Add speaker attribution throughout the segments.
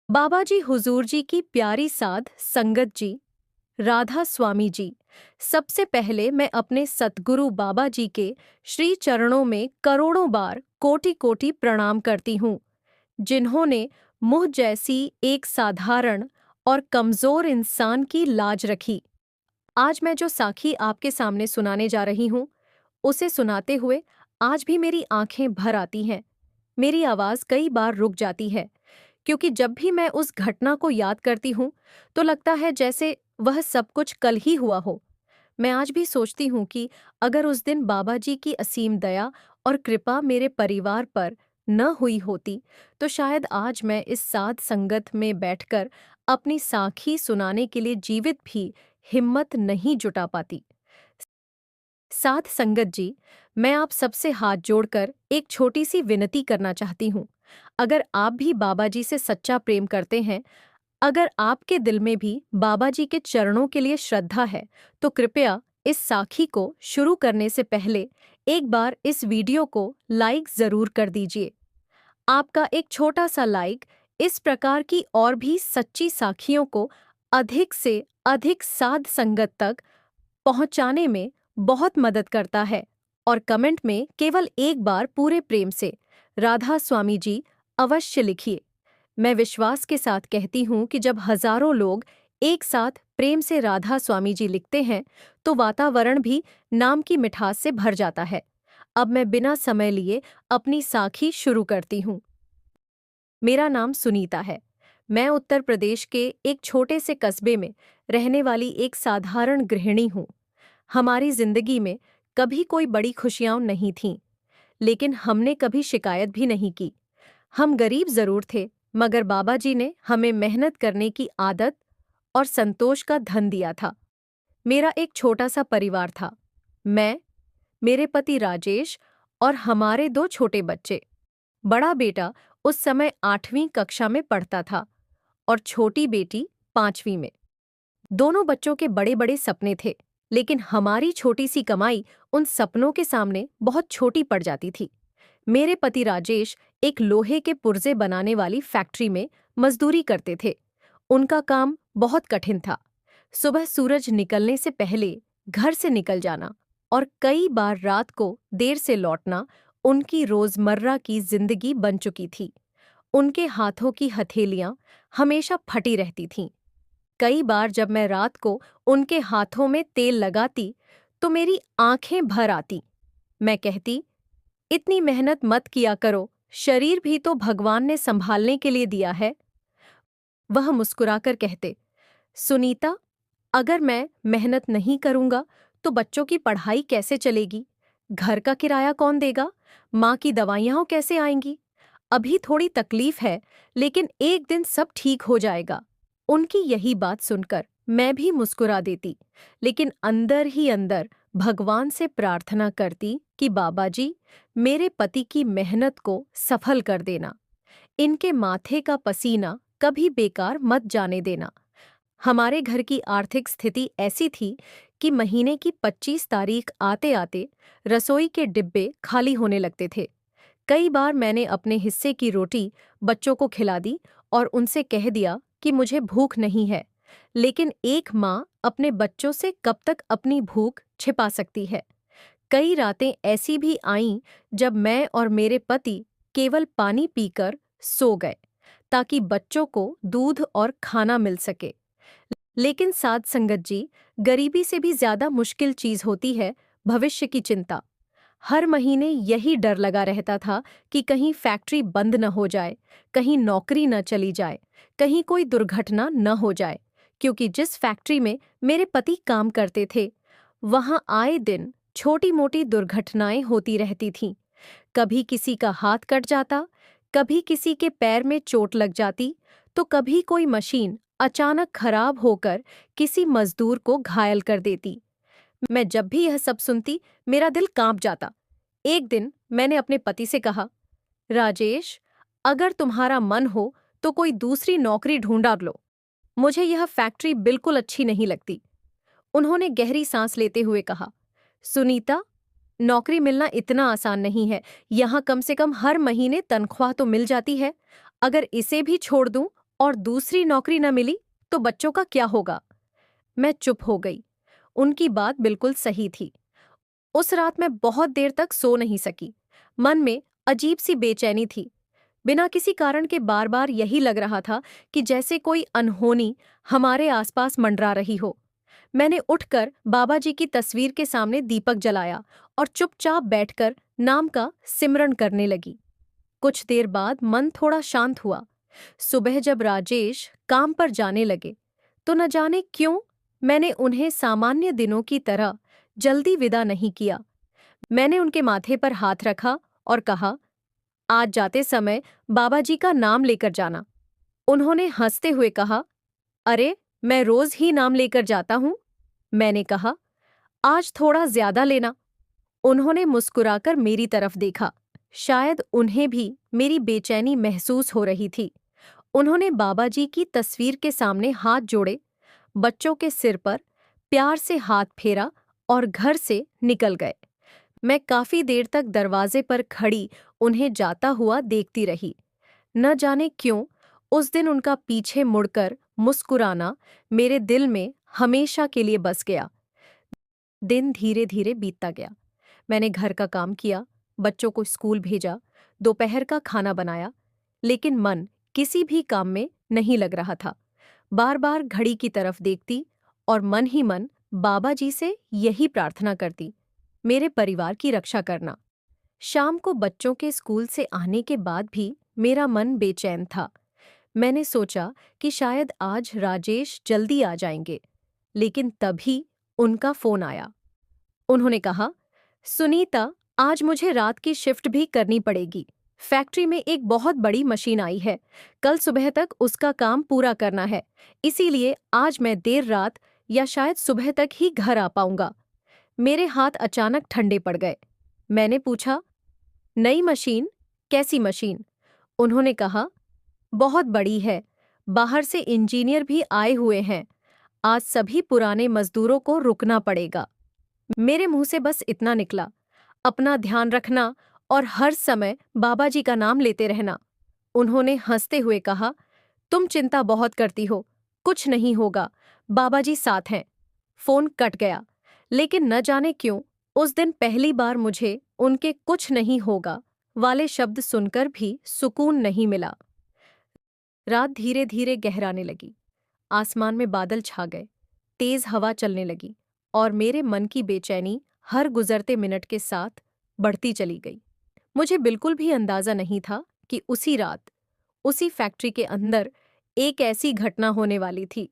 Speaker 1: बाबा जी हुजूर जी की प्यारी साध संगत जी, राधा स्वामी जी, सबसे पहले मैं अपने सतगुरु बाबा जी के श्री चरणों में करोड़ों बार कोटि कोटि प्रणाम करती हूँ, जिन्होंने मुझ जैसी एक साधारण और कमजोर इंसान की लाज रखी। आज मैं जो साखी आपके सामने सुनाने जा रही हूँ, उसे सुनाते हुए आज भी मेरी आंखें भर आती हैं। मेरी आवाज कई बार रुक जाती है, क्योंकि जब भी मैं उस घटना को याद करती हूँ तो लगता है जैसे वह सब कुछ कल ही हुआ हो। मैं आज भी सोचती हूँ कि अगर उस दिन बाबा जी की असीम दया और कृपा मेरे परिवार पर न हुई होती तो शायद आज मैं इस साध संगत में बैठकर अपनी साखी सुनाने के लिए जीवित भी हिम्मत नहीं जुटा पाती। साध संगत जी, मैं आप सबसे हाथ जोड़कर एक छोटी सी विनती करना चाहती हूँ। अगर आप भी बाबा जी से सच्चा प्रेम करते हैं, अगर आपके दिल में भी बाबा जी के चरणों के लिए श्रद्धा है, तो कृपया इस साखी को शुरू करने से पहले एक बार इस वीडियो को लाइक जरूर कर दीजिए। आपका एक छोटा सा लाइक इस प्रकार की और भी सच्ची साखियों को अधिक से अधिक साध संगत तक पहुंचाने में बहुत मदद करता है। और कमेंट में केवल एक बार पूरे प्रेम से राधा स्वामी जी अवश्य लिखिए। मैं विश्वास के साथ कहती हूँ कि जब हजारों लोग एक साथ प्रेम से राधा स्वामी जी लिखते हैं तो वातावरण भी नाम की मिठास से भर जाता है। अब मैं बिना समय लिए अपनी साखी शुरू करती हूँ। मेरा नाम सुनीता है। मैं उत्तर प्रदेश के एक छोटे से कस्बे में रहने वाली एक साधारण गृहिणी हूँ। हमारी जिंदगी में कभी कोई बड़ी खुशियां नहीं थीं, लेकिन हमने कभी शिकायत भी नहीं की। हम गरीब जरूर थे, मगर बाबा जी ने हमें मेहनत करने की आदत और संतोष का धन दिया था। मेरा एक छोटा सा परिवार था। मैं, मेरे पति राजेश और हमारे दो छोटे बच्चे। बड़ा बेटा उस समय 8वीं कक्षा में पढ़ता था और छोटी बेटी 5वीं में। दोनों बच्चों के बड़े बड़े सपने थे, लेकिन हमारी छोटी सी कमाई उन सपनों के सामने बहुत छोटी पड़ जाती थी। मेरे पति राजेश एक लोहे के पुर्जे बनाने वाली फैक्ट्री में मजदूरी करते थे। उनका काम बहुत कठिन था। सुबह सूरज निकलने से पहले घर से निकल जाना और कई बार रात को देर से लौटना उनकी रोजमर्रा की जिंदगी बन चुकी थी। उनके हाथों की हथेलियां हमेशा फटी रहती थीं। कई बार जब मैं रात को उनके हाथों में तेल लगाती तो मेरी आंखें भर आती। मैं कहती, इतनी मेहनत मत किया करो, शरीर भी तो भगवान ने संभालने के लिए दिया है। वह मुस्कुराकर कहते, सुनीता, अगर मैं मेहनत नहीं करूंगा तो बच्चों की पढ़ाई कैसे चलेगी? घर का किराया कौन देगा? माँ की दवाइयाँ कैसे आएंगी? अभी थोड़ी तकलीफ है, लेकिन एक दिन सब ठीक हो जाएगा। उनकी यही बात सुनकर मैं भी मुस्कुरा देती, लेकिन अंदर ही अंदर भगवान से प्रार्थना करती कि बाबा जी, मेरे पति की मेहनत को सफल कर देना। इनके माथे का पसीना कभी बेकार मत जाने देना। हमारे घर की आर्थिक स्थिति ऐसी थी कि महीने की 25 तारीख आते आते रसोई के डिब्बे खाली होने लगते थे। कई बार मैंने अपने हिस्से की रोटी बच्चों को खिला दी और उनसे कह दिया कि मुझे भूख नहीं है। लेकिन एक माँ अपने बच्चों से कब तक अपनी भूख छिपा सकती है? कई रातें ऐसी भी आईं जब मैं और मेरे पति केवल पानी पीकर सो गए, ताकि बच्चों को दूध और खाना मिल सके। लेकिन साध संगत जी, गरीबी से भी ज्यादा मुश्किल चीज होती है भविष्य की चिंता। हर महीने यही डर लगा रहता था कि कहीं फैक्ट्री बंद न हो जाए, कहीं नौकरी न चली जाए, कहीं कोई दुर्घटना न हो जाए, क्योंकि जिस फैक्ट्री में मेरे पति काम करते थे, वहां आए दिन छोटी-मोटी दुर्घटनाएं होती रहती थीं। कभी किसी का हाथ कट जाता, कभी किसी के पैर में चोट लग जाती, तो कभी कोई मशीन अचानक खराब होकर किसी मजदूर को घायल कर देती। मैं जब भी यह सब सुनती, मेरा दिल कांप जाता। एक दिन मैंने अपने पति से कहा, राजेश, अगर तुम्हारा मन हो तो कोई दूसरी नौकरी ढूंढा लो। मुझे यह फैक्ट्री बिल्कुल अच्छी नहीं लगती। उन्होंने गहरी सांस लेते हुए कहा, सुनीता, नौकरी मिलना इतना आसान नहीं है। यहाँ कम से कम हर महीने तनख्वाह तो मिल जाती है। अगर इसे भी छोड़ दूं और दूसरी नौकरी न मिली तो बच्चों का क्या होगा? मैं चुप हो गई। उनकी बात बिल्कुल सही थी। उस रात मैं बहुत देर तक सो नहीं सकी। मन में अजीब सी बेचैनी थी। बिना किसी कारण के बार बार यही लग रहा था कि जैसे कोई अनहोनी हमारे आसपास मंडरा रही हो। मैंने उठकर बाबा जी की तस्वीर के सामने दीपक जलाया और चुपचाप बैठकर नाम का सिमरन करने लगी। कुछ देर बाद मन थोड़ा शांत हुआ। सुबह जब राजेश काम पर जाने लगे तो न जाने क्यों मैंने उन्हें सामान्य दिनों की तरह जल्दी विदा नहीं किया। मैंने उनके माथे पर हाथ रखा और कहा, आज जाते समय बाबा जी का नाम लेकर जाना। उन्होंने हंसते हुए कहा, अरे, मैं रोज ही नाम लेकर जाता हूं। मैंने कहा, आज थोड़ा ज्यादा लेना। उन्होंने मुस्कुराकर मेरी तरफ देखा। शायद उन्हें भी मेरी बेचैनी महसूस हो रही थी। उन्होंने बाबा जी की तस्वीर के सामने हाथ जोड़े, बच्चों के सिर पर प्यार से हाथ फेरा और घर से निकल गए। मैं काफी देर तक दरवाजे पर खड़ी उन्हें जाता हुआ देखती रही। न जाने क्यों उस दिन उनका पीछे मुड़कर मुस्कुराना मेरे दिल में हमेशा के लिए बस गया। दिन धीरे धीरे बीतता गया। मैंने घर का काम किया, बच्चों को स्कूल भेजा, दोपहर का खाना बनाया, लेकिन मन किसी भी काम में नहीं लग रहा था। बार बार घड़ी की तरफ देखती और मन ही मन बाबा जी से यही प्रार्थना करती, मेरे परिवार की रक्षा करना। शाम को बच्चों के स्कूल से आने के बाद भी मेरा मन बेचैन था। मैंने सोचा कि शायद आज राजेश जल्दी आ जाएंगे, लेकिन तभी उनका फोन आया। उन्होंने कहा, सुनीता, आज मुझे रात की शिफ्ट भी करनी पड़ेगी। फैक्ट्री में एक बहुत बड़ी मशीन आई है। कल सुबह तक उसका काम पूरा करना है, इसीलिए आज मैं देर रात या शायद सुबह तक ही घर आ पाऊंगा। मेरे हाथ अचानक ठंडे पड़ गए। मैंने पूछा, नई मशीन? कैसी मशीन? उन्होंने कहा, बहुत बड़ी है, बाहर से इंजीनियर भी आए हुए हैं। आज सभी पुराने मजदूरों को रुकना पड़ेगा। मेरे मुंह से बस इतना निकला, अपना ध्यान रखना और हर समय बाबा जी का नाम लेते रहना। उन्होंने हंसते हुए कहा, तुम चिंता बहुत करती हो, कुछ नहीं होगा, बाबा जी साथ हैं। फोन कट गया, लेकिन न जाने क्यों उस दिन पहली बार मुझे उनके कुछ नहीं होगा वाले शब्द सुनकर भी सुकून नहीं मिला। रात धीरे धीरे गहराने लगी। आसमान में बादल छा गए, तेज हवा चलने लगी और मेरे मन की बेचैनी हर गुजरते मिनट के साथ बढ़ती चली गई। मुझे बिल्कुल भी अंदाजा नहीं था कि उसी रात, उसी फैक्ट्री के अंदर एक ऐसी घटना होने वाली थी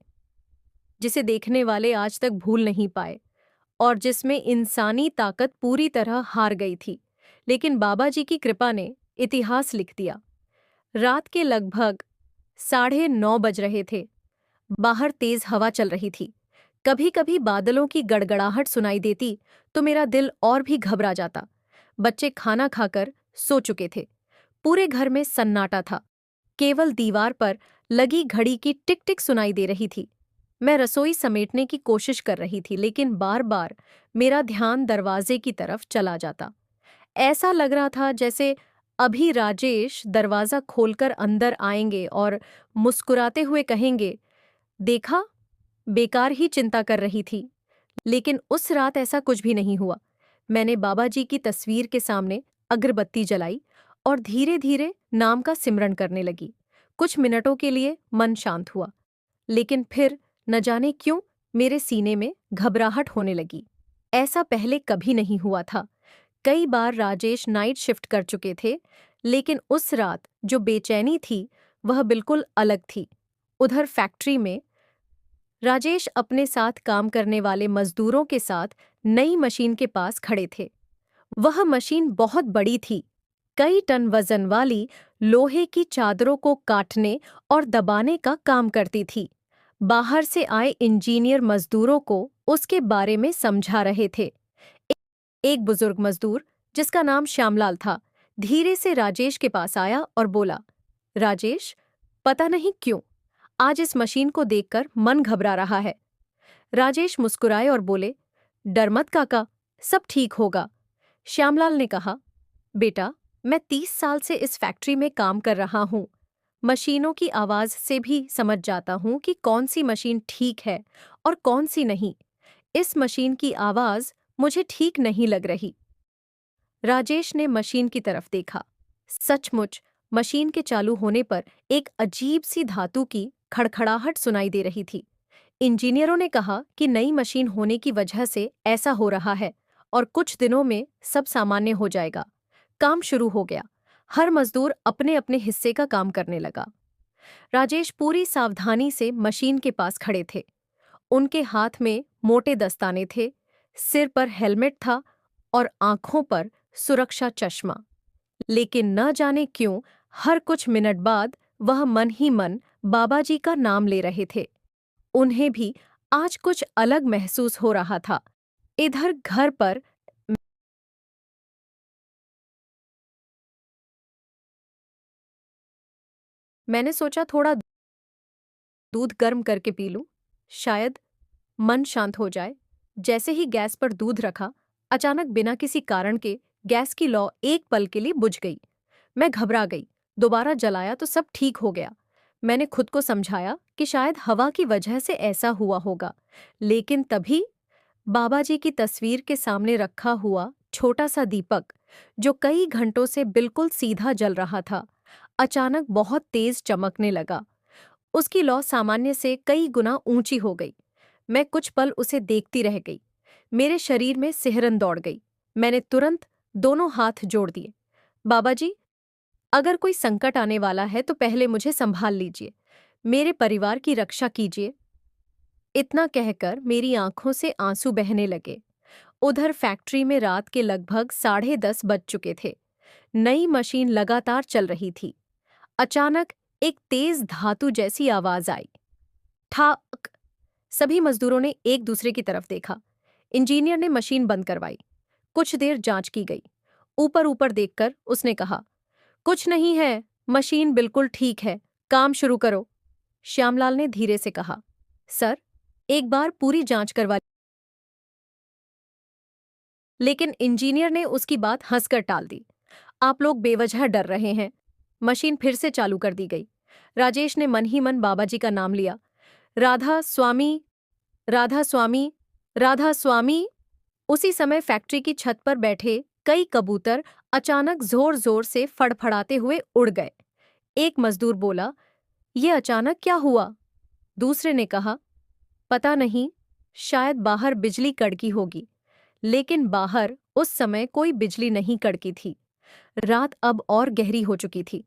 Speaker 1: जिसे देखने वाले आज तक भूल नहीं पाए और जिसमें इंसानी ताकत पूरी तरह हार गई थी। लेकिन बाबा जी की कृपा ने इतिहास लिख दिया। रात के लगभग 9:30 बज रहे थे। बाहर तेज हवा चल रही थी। कभी कभी बादलों की गड़गड़ाहट सुनाई देती तो मेरा दिल और भी घबरा जाता। बच्चे खाना खाकर सो चुके थे। पूरे घर में सन्नाटा था। केवल दीवार पर लगी घड़ी की टिक टिक सुनाई दे रही थी। मैं रसोई समेटने की कोशिश कर रही थी, लेकिन बार बार मेरा ध्यान दरवाजे की तरफ चला जाता। ऐसा लग रहा था जैसे अभी राजेश दरवाजा खोलकर अंदर आएंगे और मुस्कुराते हुए कहेंगे, देखा, बेकार ही चिंता कर रही थी। लेकिन उस रात ऐसा कुछ भी नहीं हुआ। मैंने बाबा जी की तस्वीर के सामने अगरबत्ती जलाई और धीरे धीरे नाम का सिमरन करने लगी। कुछ मिनटों के लिए मन शांत हुआ, लेकिन फिर न जाने क्यों मेरे सीने में घबराहट होने लगी। ऐसा पहले कभी नहीं हुआ था। कई बार राजेश नाइट शिफ्ट कर चुके थे, लेकिन उस रात जो बेचैनी थी वह बिल्कुल अलग थी। उधर फैक्ट्री में राजेश अपने साथ काम करने वाले मजदूरों के साथ नई मशीन के पास खड़े थे। वह मशीन बहुत बड़ी थी, कई टन वजन वाली लोहे की चादरों को काटने और दबाने का काम करती थी। बाहर से आए इंजीनियर मजदूरों को उसके बारे में समझा रहे थे। एक बुजुर्ग मजदूर, जिसका नाम श्यामलाल था, धीरे से राजेश के पास आया और बोला, राजेश, पता नहीं क्यों आज इस मशीन को देखकर मन घबरा रहा है। राजेश मुस्कुराए और बोले, डर मत काका, सब ठीक होगा। श्यामलाल ने कहा, बेटा, मैं 30 साल से इस फैक्ट्री में काम कर रहा हूँ। मशीनों की आवाज से भी समझ जाता हूँ कि कौन सी मशीन ठीक है और कौन सी नहीं। इस मशीन की आवाज मुझे ठीक नहीं लग रही। राजेश ने मशीन की तरफ देखा। सचमुच मशीन के चालू होने पर एक अजीब सी धातु की खड़खड़ाहट सुनाई दे रही थी। इंजीनियरों ने कहा कि नई मशीन होने की वजह से ऐसा हो रहा है और कुछ दिनों में सब सामान्य हो जाएगा। काम शुरू हो गया। हर मजदूर अपने अपने हिस्से का काम करने लगा। राजेश पूरी सावधानी से मशीन के पास खड़े थे। उनके हाथ में मोटे दस्ताने थे, सिर पर हेलमेट था और आंखों पर सुरक्षा चश्मा। लेकिन न जाने क्यों हर कुछ मिनट बाद वह मन ही मन बाबा जी का नाम ले रहे थे। उन्हें भी आज कुछ अलग महसूस हो रहा था। इधर घर पर मैंने सोचा थोड़ा दूध गर्म करके पी लूं, शायद मन शांत हो जाए। जैसे ही गैस पर दूध रखा, अचानक बिना किसी कारण के गैस की लौ एक पल के लिए बुझ गई। मैं घबरा गई। दोबारा जलाया तो सब ठीक हो गया। मैंने खुद को समझाया कि शायद हवा की वजह से ऐसा हुआ होगा। लेकिन तभी बाबा जी की तस्वीर के सामने रखा हुआ छोटा सा दीपक, जो कई घंटों से बिल्कुल सीधा जल रहा था, अचानक बहुत तेज चमकने लगा। उसकी लौ सामान्य से कई गुना ऊंची हो गई। मैं कुछ पल उसे देखती रह गई। मेरे शरीर में सिहरन दौड़ गई। मैंने तुरंत दोनों हाथ जोड़ दिए। बाबा जी, अगर कोई संकट आने वाला है तो पहले मुझे संभाल लीजिए। मेरे परिवार की रक्षा कीजिए। इतना कहकर मेरी आंखों से आंसू बहने लगे। उधर फैक्ट्री में रात के लगभग 10:30 बज चुके थे। नई मशीन लगातार चल रही थी। अचानक एक तेज धातु जैसी आवाज आई। ठाक। सभी मजदूरों ने एक दूसरे की तरफ देखा। इंजीनियर ने मशीन बंद करवाई। कुछ देर जांच की गई। ऊपर ऊपर देखकर उसने कहा, कुछ नहीं है, मशीन बिल्कुल ठीक है, काम शुरू करो। श्यामलाल ने धीरे से कहा, सर, एक बार पूरी जांच करवा। लेकिन इंजीनियर ने उसकी बात हंसकर टाल दी। आप लोग बेवजह डर रहे हैं। मशीन फिर से चालू कर दी गई। राजेश ने मन ही मन बाबा जी का नाम लिया। राधा स्वामी, राधा स्वामी, राधा स्वामी। उसी समय फैक्ट्री की छत पर बैठे कई कबूतर अचानक जोर जोर से फड़फड़ाते हुए उड़ गए। एक मजदूर बोला, ये अचानक क्या हुआ? दूसरे ने कहा, पता नहीं, शायद बाहर बिजली कड़की होगी। लेकिन बाहर उस समय कोई बिजली नहीं कड़की थी। रात अब और गहरी हो चुकी थी।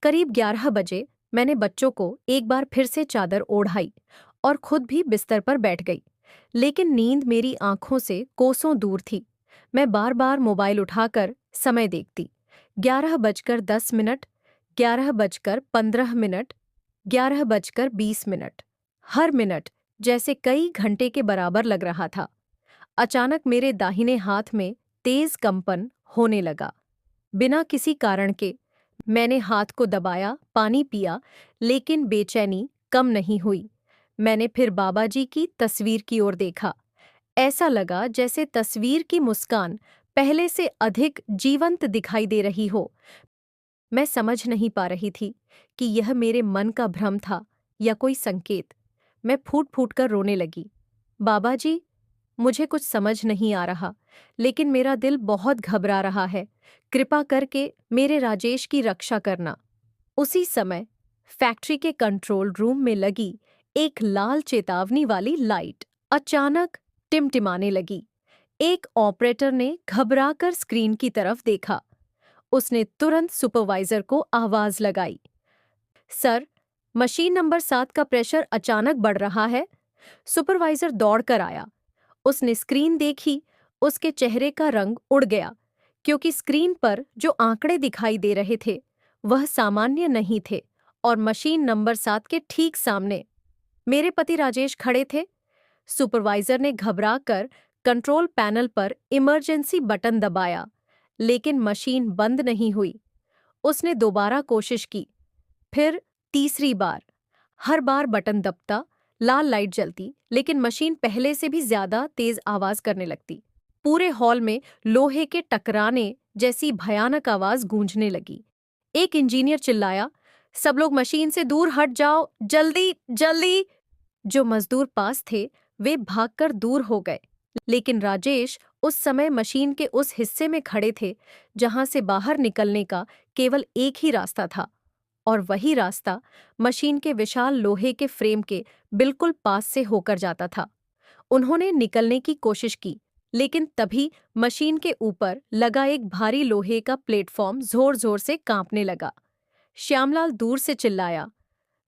Speaker 1: करीब 11 बजे मैंने बच्चों को एक बार फिर से चादर ओढ़ाई और खुद भी बिस्तर पर बैठ गई। लेकिन नींद मेरी आंखों से कोसों दूर थी। मैं बार बार मोबाइल उठाकर समय देखती। 11:10, 11:15, 11:20। हर मिनट जैसे कई घंटे के बराबर लग रहा था। अचानक मेरे दाहिने हाथ में तेज कंपन होने लगा। बिना किसी कारण के मैंने हाथ को दबाया, पानी पिया, लेकिन बेचैनी कम नहीं हुई। मैंने फिर बाबा जी की तस्वीर की ओर देखा। ऐसा लगा जैसे तस्वीर की मुस्कान पहले से अधिक जीवंत दिखाई दे रही हो। मैं समझ नहीं पा रही थी कि यह मेरे मन का भ्रम था या कोई संकेत। मैं फूट फूट कर रोने लगी। बाबा जी, मुझे कुछ समझ नहीं आ रहा, लेकिन मेरा दिल बहुत घबरा रहा है। कृपा करके मेरे राजेश की रक्षा करना। उसी समय फैक्ट्री के कंट्रोल रूम में लगी एक लाल चेतावनी वाली लाइट अचानक टिमटिमाने लगी। एक ऑपरेटर ने घबराकर स्क्रीन की तरफ देखा। उसने तुरंत सुपरवाइजर को आवाज लगाई, सर, मशीन नंबर 7 का प्रेशर अचानक बढ़ रहा है। सुपरवाइजर दौड़कर आया। उसने स्क्रीन देखी। उसके चेहरे का रंग उड़ गया, क्योंकि स्क्रीन पर जो आंकड़े दिखाई दे रहे थे वह सामान्य नहीं थे और मशीन नंबर 7 के ठीक सामने मेरे पति राजेश खड़े थे। सुपरवाइजर ने घबराकर कंट्रोल पैनल पर इमरजेंसी बटन दबाया, लेकिन मशीन बंद नहीं हुई। उसने दोबारा कोशिश की, फिर तीसरी बार। हर बार बटन दबता, लाल लाइट जलती, लेकिन मशीन पहले से भी ज्यादा तेज आवाज करने लगती। पूरे हॉल में लोहे के टकराने जैसी भयानक आवाज गूंजने लगी। एक इंजीनियर चिल्लाया, सब लोग मशीन से दूर हट जाओ, जल्दी जल्दी। जो मजदूर पास थे वे भागकर दूर हो गए, लेकिन राजेश उस समय मशीन के उस हिस्से में खड़े थे जहां से बाहर निकलने का केवल एक ही रास्ता था, और वही रास्ता मशीन के विशाल लोहे के फ्रेम के बिल्कुल पास से होकर जाता था। उन्होंने निकलने की कोशिश की, लेकिन तभी मशीन के ऊपर लगा एक भारी लोहे का प्लेटफॉर्म जोर जोर से कांपने लगा। श्यामलाल दूर से चिल्लाया,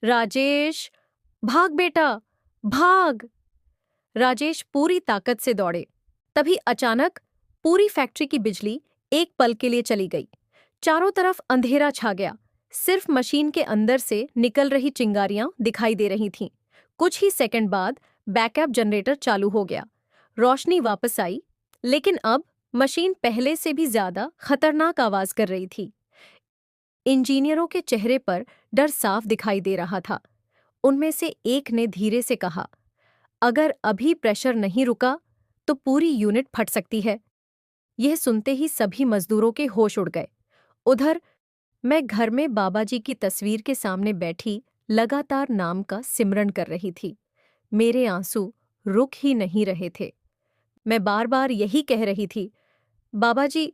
Speaker 1: राजेश, भाग बेटा, भाग। राजेश पूरी ताकत से दौड़े। तभी अचानक पूरी फैक्ट्री की बिजली एक पल के लिए चली गई। चारों तरफ अंधेरा छा गया। सिर्फ मशीन के अंदर से निकल रही चिंगारियां दिखाई दे रही थीं। कुछ ही सेकंड बाद बैकअप जनरेटर चालू हो गया। रोशनी वापस आई, लेकिन अब मशीन पहले से भी ज्यादा खतरनाक आवाज कर रही थी। इंजीनियरों के चेहरे पर डर साफ दिखाई दे रहा था। उनमें से एक ने धीरे से कहा, अगर अभी प्रेशर नहीं रुका तो पूरी यूनिट फट सकती है। यह सुनते ही सभी मजदूरों के होश उड़ गए। उधर मैं घर में बाबा जी की तस्वीर के सामने बैठी लगातार नाम का सिमरन कर रही थी। मेरे आंसू रुक ही नहीं रहे थे। मैं बार बार यही कह रही थी, बाबा जी,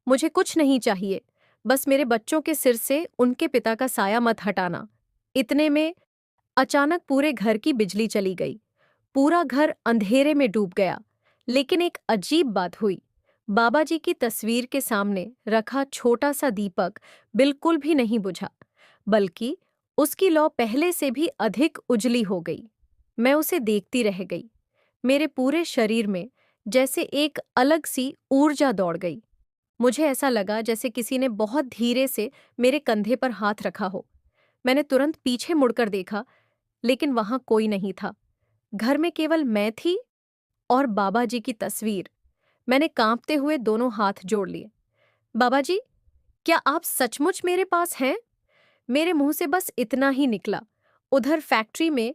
Speaker 1: मुझे कुछ नहीं चाहिए, बस मेरे बच्चों के सिर से उनके पिता का साया मत हटाना। इतने में अचानक पूरे घर की बिजली चली गई। पूरा घर अंधेरे में डूब गया। लेकिन एक अजीब बात हुई। बाबा जी की तस्वीर के सामने रखा छोटा सा दीपक बिल्कुल भी नहीं बुझा, बल्कि उसकी लौ पहले से भी अधिक उजली हो गई। मैं उसे देखती रह गई। मेरे पूरे शरीर में जैसे एक अलग सी ऊर्जा दौड़ गई। मुझे ऐसा लगा जैसे किसी ने बहुत धीरे से मेरे कंधे पर हाथ रखा हो। मैंने तुरंत पीछे मुड़कर देखा, लेकिन वहां कोई नहीं था। घर में केवल मैं थी और बाबा जी की तस्वीर। मैंने कांपते हुए दोनों हाथ जोड़ लिए। बाबा जी, क्या आप सचमुच मेरे पास हैं? मेरे मुंह से बस इतना ही निकला। उधर फैक्ट्री में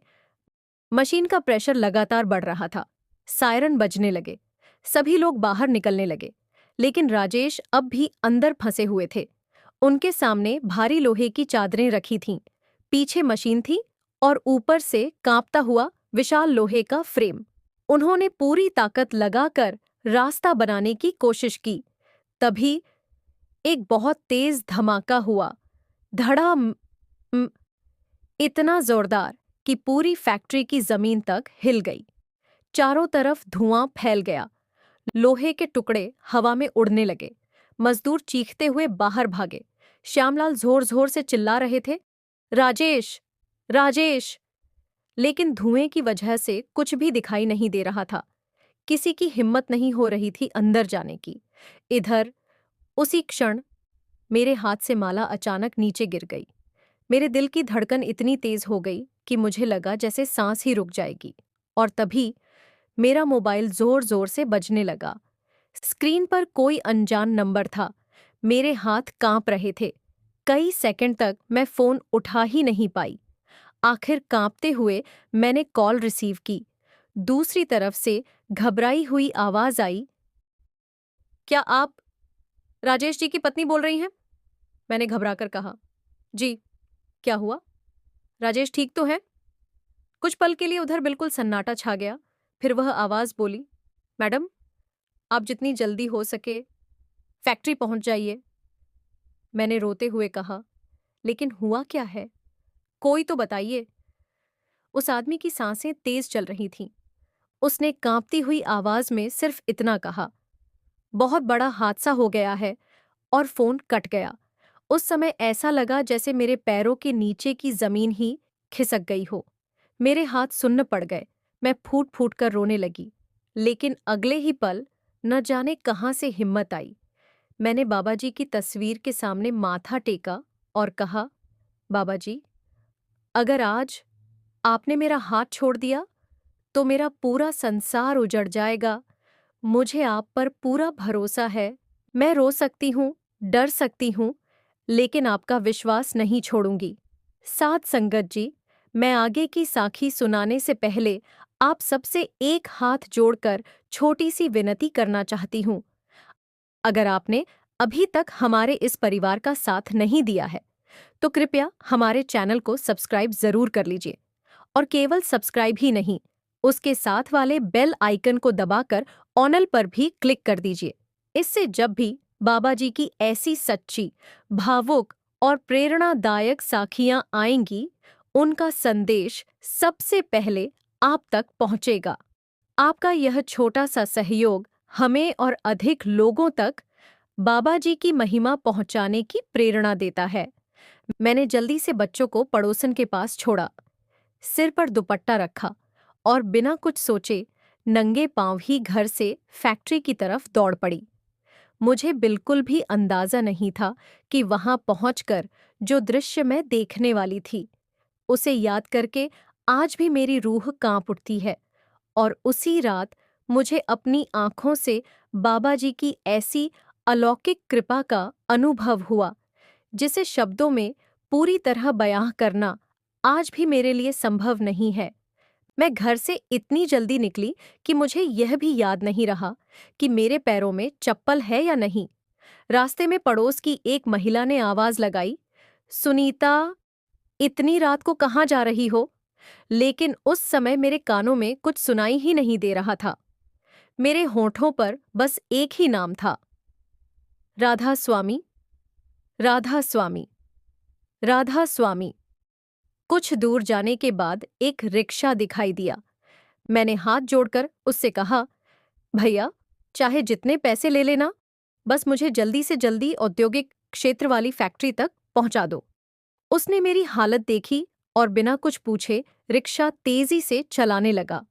Speaker 1: मशीन का प्रेशर लगातार बढ़ रहा था। सायरन बजने लगे। सभी लोग बाहर निकलने लगे, लेकिन राजेश अब भी अंदर फंसे हुए थे। उनके सामने भारी लोहे की चादरें रखी थीं। पीछे मशीन थी और ऊपर से कांपता हुआ विशाल लोहे का फ्रेम। उन्होंने पूरी ताकत लगाकर रास्ता बनाने की कोशिश की। तभी एक बहुत तेज धमाका हुआ। धड़ाम, इतना जोरदार कि पूरी फैक्ट्री की जमीन तक हिल गई। चारों तरफ धुआं फैल गया। लोहे के टुकड़े हवा में उड़ने लगे। मजदूर चीखते हुए बाहर भागे। श्यामलाल जोर जोर से चिल्ला रहे थे, राजेश, राजेश। लेकिन धुएं की वजह से कुछ भी दिखाई नहीं दे रहा था। किसी की हिम्मत नहीं हो रही थी अंदर जाने की। इधर उसी क्षण मेरे हाथ से माला अचानक नीचे गिर गई। मेरे दिल की धड़कन इतनी तेज हो गई कि मुझे लगा जैसे सांस ही रुक जाएगी। और तभी मेरा मोबाइल जोर जोर से बजने लगा। स्क्रीन पर कोई अनजान नंबर था। मेरे हाथ कांप रहे थे। कई सेकंड तक मैं फोन उठा ही नहीं पाई। आखिर कांपते हुए मैंने कॉल रिसीव की। दूसरी तरफ से घबराई हुई आवाज आई, क्या आप राजेश जी की पत्नी बोल रही हैं? मैंने घबराकर कहा, जी। क्या हुआ? राजेश ठीक तो है? कुछ पल के लिए उधर बिल्कुल सन्नाटा छा गया। फिर वह आवाज बोली, मैडम, आप जितनी जल्दी हो सके फैक्ट्री पहुंच जाइए। मैंने रोते हुए कहा, लेकिन हुआ क्या है? कोई तो बताइए। उस आदमी की सांसें तेज चल रही थीं। उसने कांपती हुई आवाज में सिर्फ इतना कहा, बहुत बड़ा हादसा हो गया है, और फोन कट गया। उस समय ऐसा लगा जैसे मेरे पैरों के नीचे की जमीन ही खिसक गई हो। मेरे हाथ सुन्न पड़ गए। मैं फूट फूट कर रोने लगी। लेकिन अगले ही पल न जाने कहाँ से हिम्मत आई। मैंने बाबा जी की तस्वीर के सामने माथा टेका और कहा, बाबा जी, अगर आज आपने मेरा हाथ छोड़ दिया तो मेरा पूरा संसार उजड़ जाएगा। मुझे आप पर पूरा भरोसा है। मैं रो सकती हूँ, डर सकती हूँ, लेकिन आपका विश्वास नहीं छोड़ूंगी। साथ संगत जी, मैं आगे की साखी सुनाने से पहले आप सबसे एक हाथ जोड़कर छोटी सी विनती करना चाहती हूँ। अगर आपने अभी तक हमारे इस परिवार का साथ नहीं दिया है तो कृपया हमारे चैनल को सब्सक्राइब जरूर कर लीजिए। और केवल सब्सक्राइब ही नहीं, उसके साथ वाले बेल आइकन को दबाकर ऑनल पर भी क्लिक कर दीजिए। इससे जब भी बाबा जी की ऐसी सच्ची, भावुक और प्रेरणादायक साखियां आएंगी, उनका संदेश सबसे पहले आप तक पहुंचेगा। आपका यह छोटा सा सहयोग हमें और अधिक लोगों तक बाबा जी की महिमा पहुंचाने की प्रेरणा देता है। मैंने जल्दी से बच्चों को पड़ोसन के पास छोड़ा, सिर पर दुपट्टा रखा और बिना कुछ सोचे नंगे पांव ही घर से फैक्ट्री की तरफ दौड़ पड़ी। मुझे बिल्कुल भी अंदाजा नहीं था कि वहां पहुंचकर जो दृश्य मैं देखने वाली थी, उसे याद करके आज भी मेरी रूह कांप उठती है। और उसी रात मुझे अपनी आंखों से बाबा जी की ऐसी अलौकिक कृपा का अनुभव हुआ, जिसे शब्दों में पूरी तरह बयां करना आज भी मेरे लिए संभव नहीं है। मैं घर से इतनी जल्दी निकली कि मुझे यह भी याद नहीं रहा कि मेरे पैरों में चप्पल है या नहीं। रास्ते में पड़ोस की एक महिला ने आवाज लगाई, सुनीता, इतनी रात को कहाँ जा रही हो? लेकिन उस समय मेरे कानों में कुछ सुनाई ही नहीं दे रहा था। मेरे होठों पर बस एक ही नाम था, राधा स्वामी, राधा स्वामी, राधा स्वामी। कुछ दूर जाने के बाद एक रिक्शा दिखाई दिया। मैंने हाथ जोड़कर उससे कहा, भैया, चाहे जितने पैसे ले लेना, बस मुझे जल्दी से जल्दी औद्योगिक क्षेत्र वाली फैक्ट्री तक पहुंचा दो। उसने मेरी हालत देखी और बिना कुछ पूछे रिक्शा तेजी से चलाने लगा।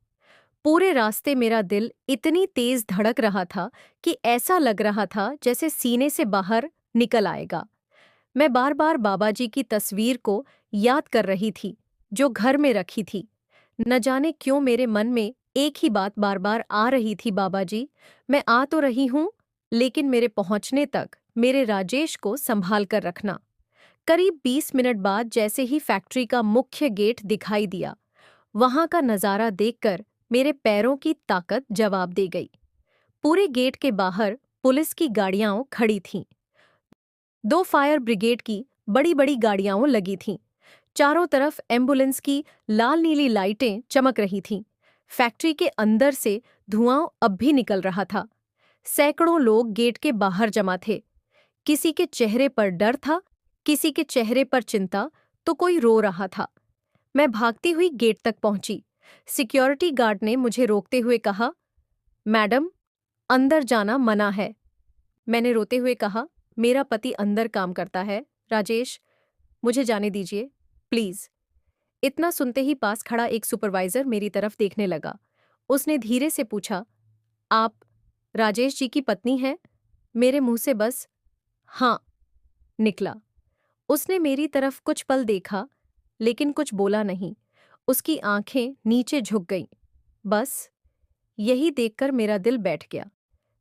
Speaker 1: पूरे रास्ते मेरा दिल इतनी तेज धड़क रहा था कि ऐसा लग रहा था जैसे सीने से बाहर निकल आएगा। मैं बार बार बाबा जी की तस्वीर को याद कर रही थी, जो घर में रखी थी। न जाने क्यों मेरे मन में एक ही बात बार बार आ रही थी, बाबा जी, मैं आ तो रही हूं, लेकिन मेरे पहुंचने तक मेरे राजेश को संभाल कर रखना। करीब 20 मिनट बाद जैसे ही फैक्ट्री का मुख्य गेट दिखाई दिया, वहां का नजारा देखकर मेरे पैरों की ताकत जवाब दे गई। पूरे गेट के बाहर पुलिस की गाड़ियां खड़ी थीं। 2 फायर ब्रिगेड की बड़ी बड़ी गाड़ियां लगी थीं। चारों तरफ एम्बुलेंस की लाल नीली लाइटें चमक रही थीं। फैक्ट्री के अंदर से धुआं अब भी निकल रहा था। सैकड़ों लोग गेट के बाहर जमा थे। किसी के चेहरे पर डर था, किसी के चेहरे पर चिंता, तो कोई रो रहा था। मैं भागती हुई गेट तक पहुंची। सिक्योरिटी गार्ड ने मुझे रोकते हुए कहा, मैडम, अंदर जाना मना है। मैंने रोते हुए कहा, मेरा पति अंदर काम करता है, राजेश, मुझे जाने दीजिए, प्लीज। इतना सुनते ही पास खड़ा एक सुपरवाइजर मेरी तरफ देखने लगा। उसने धीरे से पूछा, आप राजेश जी की पत्नी हैं? मेरे मुंह से बस हाँ निकला। उसने मेरी तरफ कुछ पल देखा, लेकिन कुछ बोला नहीं। उसकी आंखें नीचे झुक गईं। बस यही देखकर मेरा दिल बैठ गया।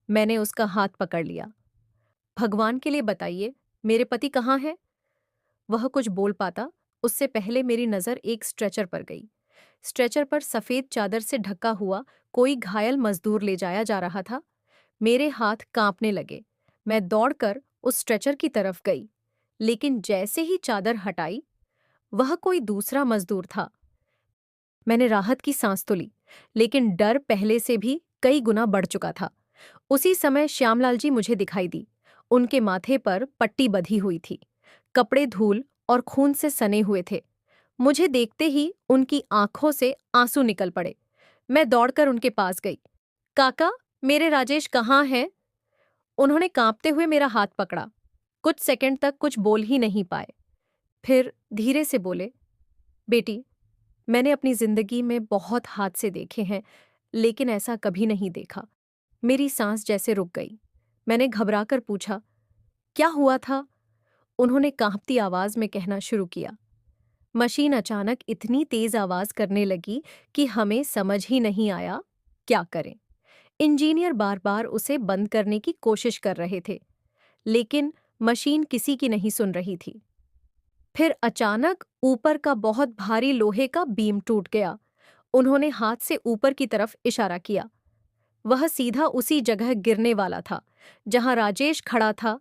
Speaker 1: मैंने उसका हाथ पकड़ लिया। भगवान के लिए बताइए, मेरे पति कहाँ हैं? वह कुछ बोल पाता उससे पहले मेरी नज़र एक स्ट्रेचर पर गई। स्ट्रेचर पर सफ़ेद चादर से ढका हुआ कोई घायल मजदूर ले जाया जा रहा था। मेरे हाथ कांपने लगे। मैं दौड़कर उस स्ट्रेचर की तरफ गई, लेकिन जैसे ही चादर हटाई, वह कोई दूसरा मजदूर था। मैंने राहत की सांस तो ली, लेकिन डर पहले से भी कई गुना बढ़ चुका था। उसी समय श्यामलाल जी मुझे दिखाई दी। उनके माथे पर पट्टी बंधी हुई थी। कपड़े धूल और खून से सने हुए थे। मुझे देखते ही उनकी आंखों से आंसू निकल पड़े। मैं दौड़कर उनके पास गई। काका, मेरे राजेश कहाँ हैं? उन्होंने कांपते हुए मेरा हाथ पकड़ा। कुछ सेकंड तक कुछ बोल ही नहीं पाए। फिर धीरे से बोले, बेटी, मैंने अपनी जिंदगी में बहुत हादसे देखे हैं, लेकिन ऐसा कभी नहीं देखा। मेरी सांस जैसे रुक गई। मैंने घबराकर पूछा, क्या हुआ था? उन्होंने कांपती आवाज में कहना शुरू किया। मशीन अचानक इतनी तेज आवाज करने लगी कि हमें समझ ही नहीं आया क्या करें। इंजीनियर बार बार उसे बंद करने की कोशिश कर रहे थे, लेकिन मशीन किसी की नहीं सुन रही थी। फिर अचानक ऊपर का बहुत भारी लोहे का बीम टूट गया। उन्होंने हाथ से ऊपर की तरफ इशारा किया। वह सीधा उसी जगह गिरने वाला था जहां राजेश खड़ा था।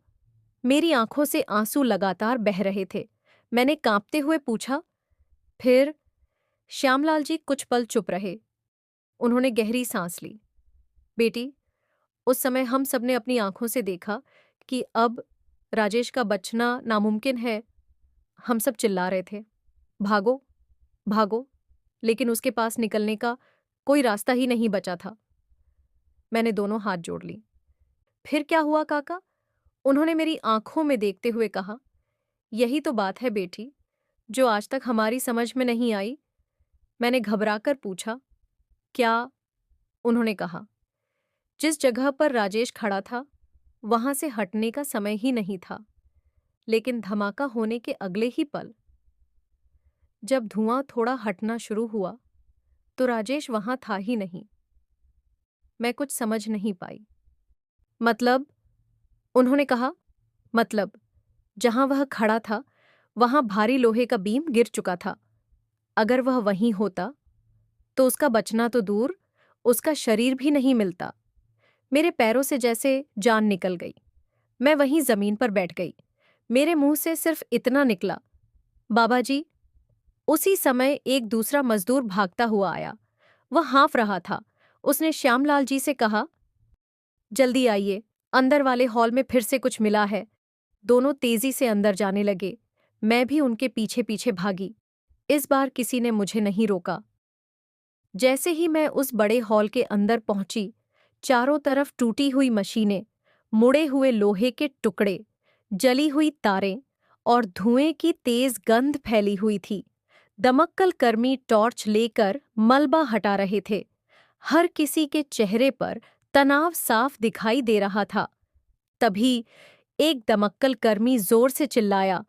Speaker 1: मेरी आंखों से आंसू लगातार बह रहे थे। मैंने कांपते हुए पूछा। फिर? श्यामलाल जी कुछ पल चुप रहे। उन्होंने गहरी सांस ली। बेटी, उस समय हम सबने अपनी आंखों से देखा कि अब राजेश का बचना नामुमकिन है। हम सब चिल्ला रहे थे, भागो, भागो, लेकिन उसके पास निकलने का कोई रास्ता ही नहीं बचा था। मैंने दोनों हाथ जोड़ ली। फिर क्या हुआ काका? उन्होंने मेरी आंखों में देखते हुए कहा। यही तो बात है बेटी, जो आज तक हमारी समझ में नहीं आई। मैंने घबराकर पूछा, क्या? उन्होंने कहा, जिस जगह पर राजेश खड़ा था वहां से हटने का समय ही नहीं था। लेकिन धमाका होने के अगले ही पल, जब धुआं थोड़ा हटना शुरू हुआ, तो राजेश वहां था ही नहीं। मैं कुछ समझ नहीं पाई। मतलब? उन्होंने कहा, मतलब जहां वह खड़ा था वहां भारी लोहे का बीम गिर चुका था। अगर वह वहीं होता तो उसका बचना तो दूर, उसका शरीर भी नहीं मिलता। मेरे पैरों से जैसे जान निकल गई। मैं वहीं जमीन पर बैठ गई। मेरे मुंह से सिर्फ इतना निकला, बाबा जी। उसी समय एक दूसरा मजदूर भागता हुआ आया। वह हाँफ रहा था। उसने श्यामलाल जी से कहा, जल्दी आइए, अंदर वाले हॉल में फिर से कुछ मिला है। दोनों तेजी से अंदर जाने लगे। मैं भी उनके पीछे पीछे भागी। इस बार किसी ने मुझे नहीं रोका। जैसे ही मैं उस बड़े हॉल के अंदर पहुंची, चारों तरफ टूटी हुई मशीनें, मुड़े हुए लोहे के टुकड़े, जली हुई तारें और धुएं की तेज गंध फैली हुई थी। दमक्कल कर्मी टॉर्च लेकर मलबा हटा रहे थे। हर किसी के चेहरे पर तनाव साफ दिखाई दे रहा था। तभी एक दमक्कल कर्मी जोर से चिल्लाया,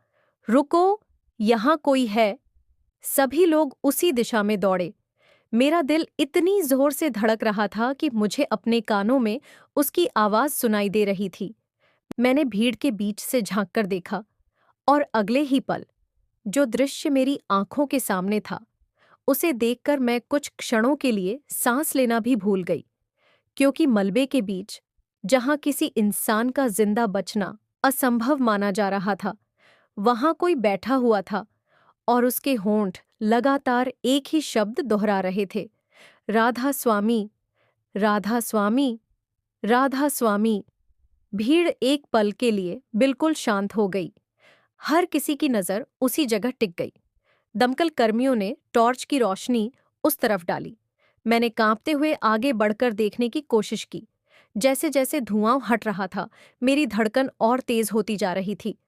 Speaker 1: रुको, यहां कोई है। सभी लोग उसी दिशा में दौड़े। मेरा दिल इतनी जोर से धड़क रहा था कि मुझे अपने कानों में उसकी आवाज सुनाई दे रही थी। मैंने भीड़ के बीच से झांककर देखा, और अगले ही पल जो दृश्य मेरी आंखों के सामने था, उसे देखकर मैं कुछ क्षणों के लिए सांस लेना भी भूल गई। क्योंकि मलबे के बीच, जहां किसी इंसान का जिंदा बचना असंभव माना जा रहा था, वहां कोई बैठा हुआ था और उसके होंठ लगातार एक ही शब्द दोहरा रहे थे, राधा स्वामी, राधा स्वामी, राधा स्वामी। भीड़ एक पल के लिए बिल्कुल शांत हो गई। हर किसी की नजर उसी जगह टिक गई। दमकल कर्मियों ने टॉर्च की रोशनी उस तरफ डाली। मैंने कांपते हुए आगे बढ़कर देखने की कोशिश की। जैसे जैसे धुआं हट रहा था, मेरी धड़कन और तेज होती जा रही थी।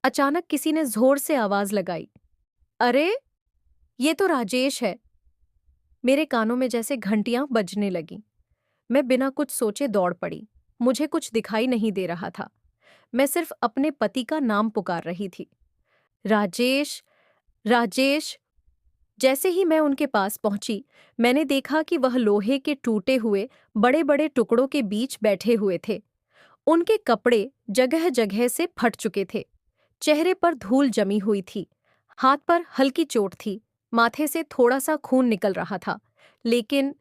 Speaker 1: अचानक किसी ने जोर से आवाज लगाई, अरे, ये तो राजेश है। मेरे कानों में जैसे घंटियां बजने लगीं। मैं बिना कुछ सोचे दौड़ पड़ी। मुझे कुछ दिखाई नहीं दे रहा था। मैं सिर्फ अपने पति का नाम पुकार रही थी, राजेश, राजेश। जैसे ही मैं उनके पास पहुंची, मैंने देखा कि वह लोहे के टूटे हुए बड़े बड़े टुकड़ों के बीच बैठे हुए थे। उनके कपड़े जगह जगह से फट चुके थे। चेहरे पर धूल जमी हुई थी। हाथ पर हल्की चोट थी। माथे से थोड़ा सा खून निकल रहा था, लेकिन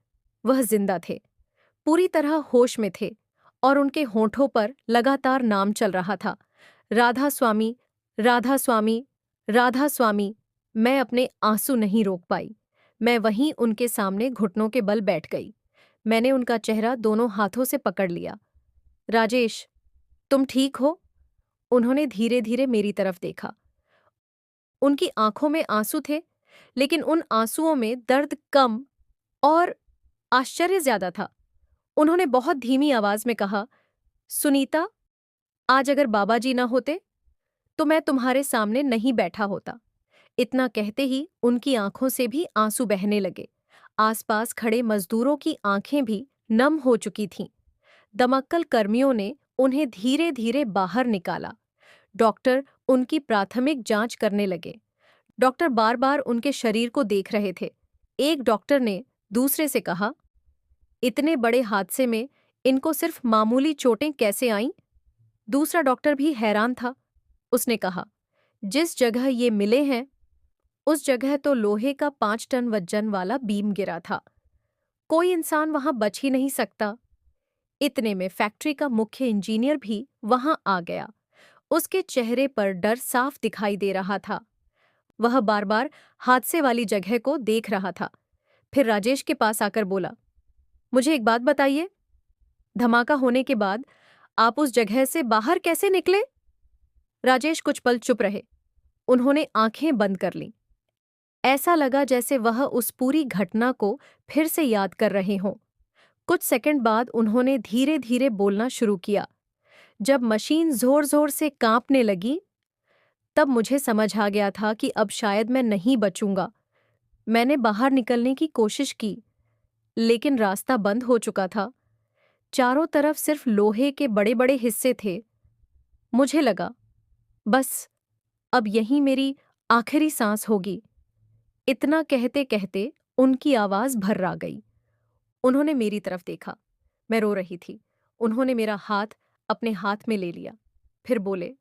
Speaker 1: वह जिंदा थे, पूरी तरह होश में थे, और उनके होंठों पर लगातार नाम चल रहा था, राधा स्वामी, राधा स्वामी, राधा स्वामी। मैं अपने आंसू नहीं रोक पाई। मैं वहीं उनके सामने घुटनों के बल बैठ गई। मैंने उनका चेहरा दोनों हाथों से पकड़ लिया। राजेश, तुम ठीक हो? उन्होंने धीरे धीरे मेरी तरफ देखा। उनकी आंखों में आंसू थे, लेकिन उन आंसुओं में दर्द कम और आश्चर्य ज्यादा था। उन्होंने बहुत धीमी आवाज में कहा, सुनीता, आज अगर बाबा जी ना होते तो मैं तुम्हारे सामने नहीं बैठा होता। इतना कहते ही उनकी आंखों से भी आंसू बहने लगे। आसपास खड़े मजदूरों की आंखें भी नम हो चुकी थीं। दमक्कल कर्मियों ने उन्हें धीरे धीरे बाहर निकाला। डॉक्टर उनकी प्राथमिक जांच करने लगे। डॉक्टर बार बार उनके शरीर को देख रहे थे। एक डॉक्टर ने दूसरे से कहा, इतने बड़े हादसे में इनको सिर्फ मामूली चोटें कैसे आईं? दूसरा डॉक्टर भी हैरान था। उसने कहा, जिस जगह ये मिले हैं उस जगह तो लोहे का 5 टन वजन वाला बीम गिरा था। कोई इंसान वहां बच ही नहीं सकता। इतने में फैक्ट्री का मुख्य इंजीनियर भी वहां आ गया। उसके चेहरे पर डर साफ दिखाई दे रहा था। वह बार बार हादसे वाली जगह को देख रहा था। फिर राजेश के पास आकर बोला, मुझे एक बात बताइए, धमाका होने के बाद आप उस जगह से बाहर कैसे निकले? राजेश कुछ पल चुप रहे। उन्होंने आंखें बंद कर लीं। ऐसा लगा जैसे वह उस पूरी घटना को फिर से याद कर रहे हों। कुछ सेकंड बाद उन्होंने धीरे धीरे बोलना शुरू किया। जब मशीन जोर जोर से कांपने लगी, तब मुझे समझ आ गया था कि अब शायद मैं नहीं बचूंगा। मैंने बाहर निकलने की कोशिश की, लेकिन रास्ता बंद हो चुका था। चारों तरफ सिर्फ लोहे के बड़े बड़े हिस्से थे। मुझे लगा, बस अब यही मेरी आखिरी सांस होगी। इतना कहते कहते उनकी आवाज भर्रा गई। उन्होंने मेरी तरफ देखा। मैं रो रही थी। उन्होंने मेरा हाथ अपने हाथ में ले लिया। फिर बोले,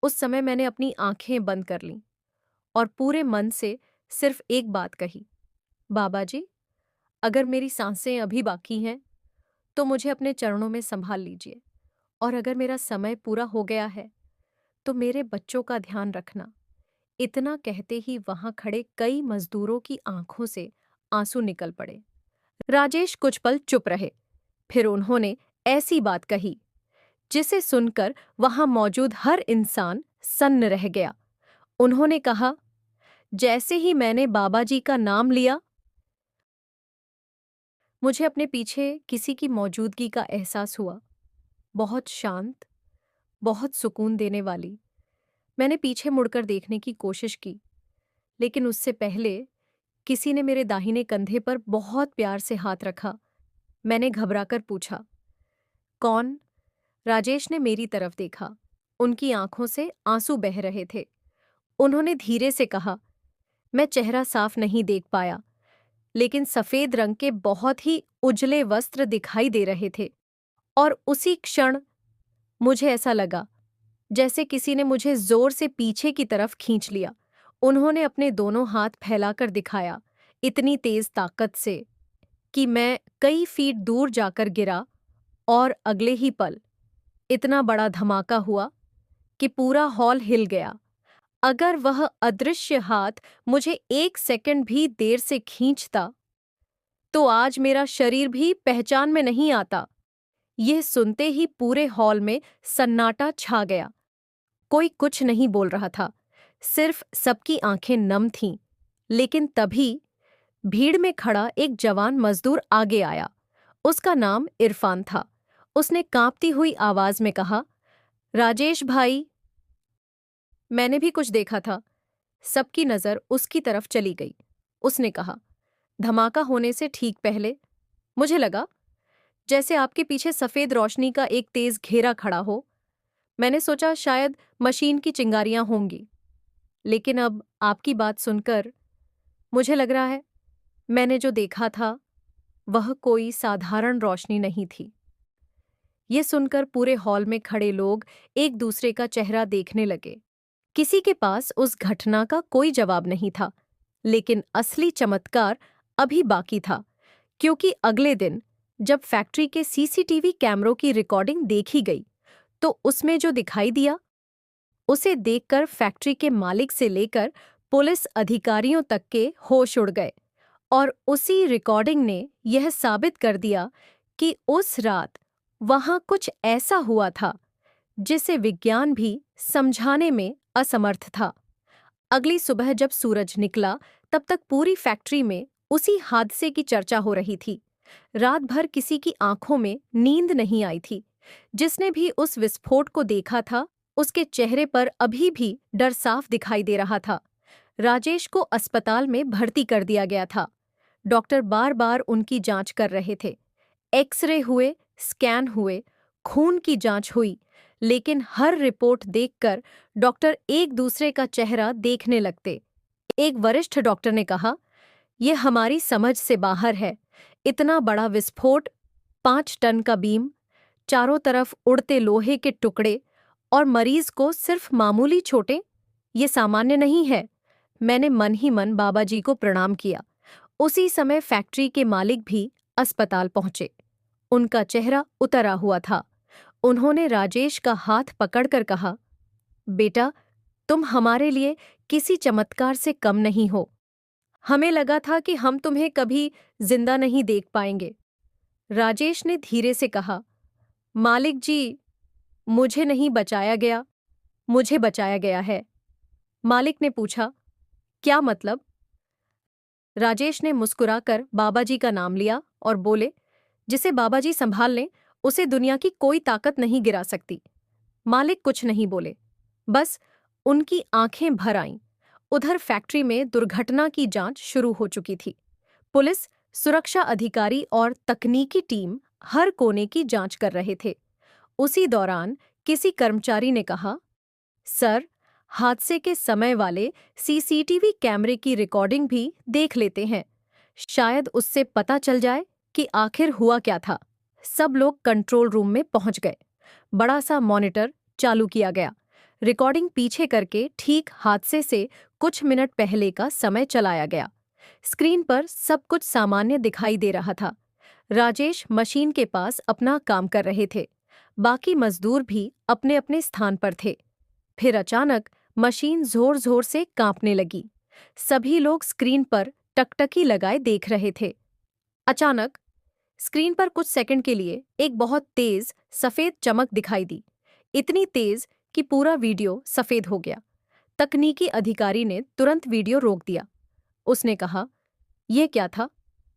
Speaker 1: उस समय मैंने अपनी आंखें बंद कर लीं और पूरे मन से सिर्फ एक बात कही, बाबा जी, अगर मेरी सांसें अभी बाकी हैं तो मुझे अपने चरणों में संभाल लीजिए, और अगर मेरा समय पूरा हो गया है तो मेरे बच्चों का ध्यान रखना। इतना कहते ही वहां खड़े कई मजदूरों की आंखों से आंसू निकल पड़े। राजेश कुछ पल चुप रहे। फिर उन्होंने ऐसी बात कही जिसे सुनकर वहां मौजूद हर इंसान सन्न रह गया। उन्होंने कहा, जैसे ही मैंने बाबा जी का नाम लिया, मुझे अपने पीछे किसी की मौजूदगी का एहसास हुआ। बहुत शांत, बहुत सुकून देने वाली। मैंने पीछे मुड़कर देखने की कोशिश की, लेकिन उससे पहले किसी ने मेरे दाहिने कंधे पर बहुत प्यार से हाथ रखा। मैंने घबराकर पूछा, कौन? राजेश ने मेरी तरफ देखा। उनकी आंखों से आंसू बह रहे थे। उन्होंने धीरे से कहा, मैं चेहरा साफ नहीं देख पाया, लेकिन सफेद रंग के बहुत ही उजले वस्त्र दिखाई दे रहे थे। और उसी क्षण मुझे ऐसा लगा जैसे किसी ने मुझे जोर से पीछे की तरफ खींच लिया। उन्होंने अपने दोनों हाथ फैलाकर दिखाया, इतनी तेज ताकत से कि मैं कई फीट दूर जाकर गिरा, और अगले ही पल इतना बड़ा धमाका हुआ कि पूरा हॉल हिल गया। अगर वह अदृश्य हाथ मुझे एक सेकंड भी देर से खींचता, तो आज मेरा शरीर भी पहचान में नहीं आता। यह सुनते ही पूरे हॉल में सन्नाटा छा गया। कोई कुछ नहीं बोल रहा था, सिर्फ सबकी आंखें नम थीं। लेकिन तभी भीड़ में खड़ा एक जवान मजदूर आगे आया। उसका नाम इरफान था। उसने कांपती हुई आवाज में कहा, राजेश भाई। मैंने भी कुछ देखा था। सबकी नजर उसकी तरफ चली गई। उसने कहा, धमाका होने से ठीक पहले मुझे लगा जैसे आपके पीछे सफेद रोशनी का एक तेज घेरा खड़ा हो। मैंने सोचा शायद मशीन की चिंगारियां होंगी, लेकिन अब आपकी बात सुनकर मुझे लग रहा है मैंने जो देखा था वह कोई साधारण रोशनी नहीं थी। ये सुनकर पूरे हॉल में खड़े लोग एक दूसरे का चेहरा देखने लगे। किसी के पास उस घटना का कोई जवाब नहीं था, लेकिन असली चमत्कार अभी बाकी था, क्योंकि अगले दिन जब फैक्ट्री के सीसीटीवी कैमरों की रिकॉर्डिंग देखी गई, तो उसमें जो दिखाई दिया, उसे देखकर फैक्ट्री के मालिक से लेकर पुलिस अधिकारियों तक के होश उड़ गए। और उसी रिकॉर्डिंग ने यह साबित कर दिया कि उस रात वहां कुछ ऐसा हुआ था जिसे विज्ञान भी समझाने में असमर्थ था। अगली सुबह जब सूरज निकला, तब तक पूरी फैक्ट्री में उसी हादसे की चर्चा हो रही थी। रात भर किसी की आंखों में नींद नहीं आई थी। जिसने भी उस विस्फोट को देखा था, उसके चेहरे पर अभी भी डर साफ दिखाई दे रहा था। राजेश को अस्पताल में भर्ती कर दिया गया था। डॉक्टर बार बार उनकी जांच कर रहे थे। एक्सरे हुए, स्कैन हुए, खून की जांच हुई, लेकिन हर रिपोर्ट देखकर डॉक्टर एक दूसरे का चेहरा देखने लगते। एक वरिष्ठ डॉक्टर ने कहा, यह हमारी समझ से बाहर है। इतना बड़ा विस्फोट, 5 टन का बीम, चारों तरफ उड़ते लोहे के टुकड़े, और मरीज को सिर्फ मामूली चोटें, ये सामान्य नहीं है। मैंने मन ही मन बाबा जी को प्रणाम किया। उसी समय फैक्ट्री के मालिक भी अस्पताल पहुंचे। उनका चेहरा उतरा हुआ था। उन्होंने राजेश का हाथ पकड़कर कहा, बेटा, तुम हमारे लिए किसी चमत्कार से कम नहीं हो। हमें लगा था कि हम तुम्हें कभी जिंदा नहीं देख पाएंगे। राजेश ने धीरे से कहा, मालिक जी, मुझे नहीं बचाया गया, मुझे बचाया गया है। मालिक ने पूछा, क्या मतलब? राजेश ने मुस्कुराकर बाबा जी का नाम लिया और बोले, जिसे बाबा जी संभाल लें, उसे दुनिया की कोई ताकत नहीं गिरा सकती। मालिक कुछ नहीं बोले, बस उनकी आंखें भर आईं। उधर फैक्ट्री में दुर्घटना की जांच शुरू हो चुकी थी। पुलिस, सुरक्षा अधिकारी और तकनीकी टीम हर कोने की जांच कर रहे थे। उसी दौरान किसी कर्मचारी ने कहा, सर, हादसे के समय वाले सीसीटीवी कैमरे की रिकॉर्डिंग भी देख लेते हैं। शायद उससे पता चल जाए कि आखिर हुआ क्या था। सब लोग कंट्रोल रूम में पहुंच गए। बड़ा सा मॉनिटर चालू किया गया। रिकॉर्डिंग पीछे करके ठीक हादसे से कुछ मिनट पहले का समय चलाया गया। स्क्रीन पर सब कुछ सामान्य दिखाई दे रहा था। राजेश मशीन के पास अपना काम कर रहे थे। बाकी मजदूर भी अपने अपने स्थान पर थे। फिर अचानक मशीन जोर जोर से कांपने लगी। सभी लोग स्क्रीन पर टकटकी लगाए देख रहे थे। अचानक स्क्रीन पर कुछ सेकंड के लिए एक बहुत तेज सफेद चमक दिखाई दी। इतनी तेज कि पूरा वीडियो सफेद हो गया। तकनीकी अधिकारी ने तुरंत वीडियो रोक दिया। उसने कहा, यह क्या था?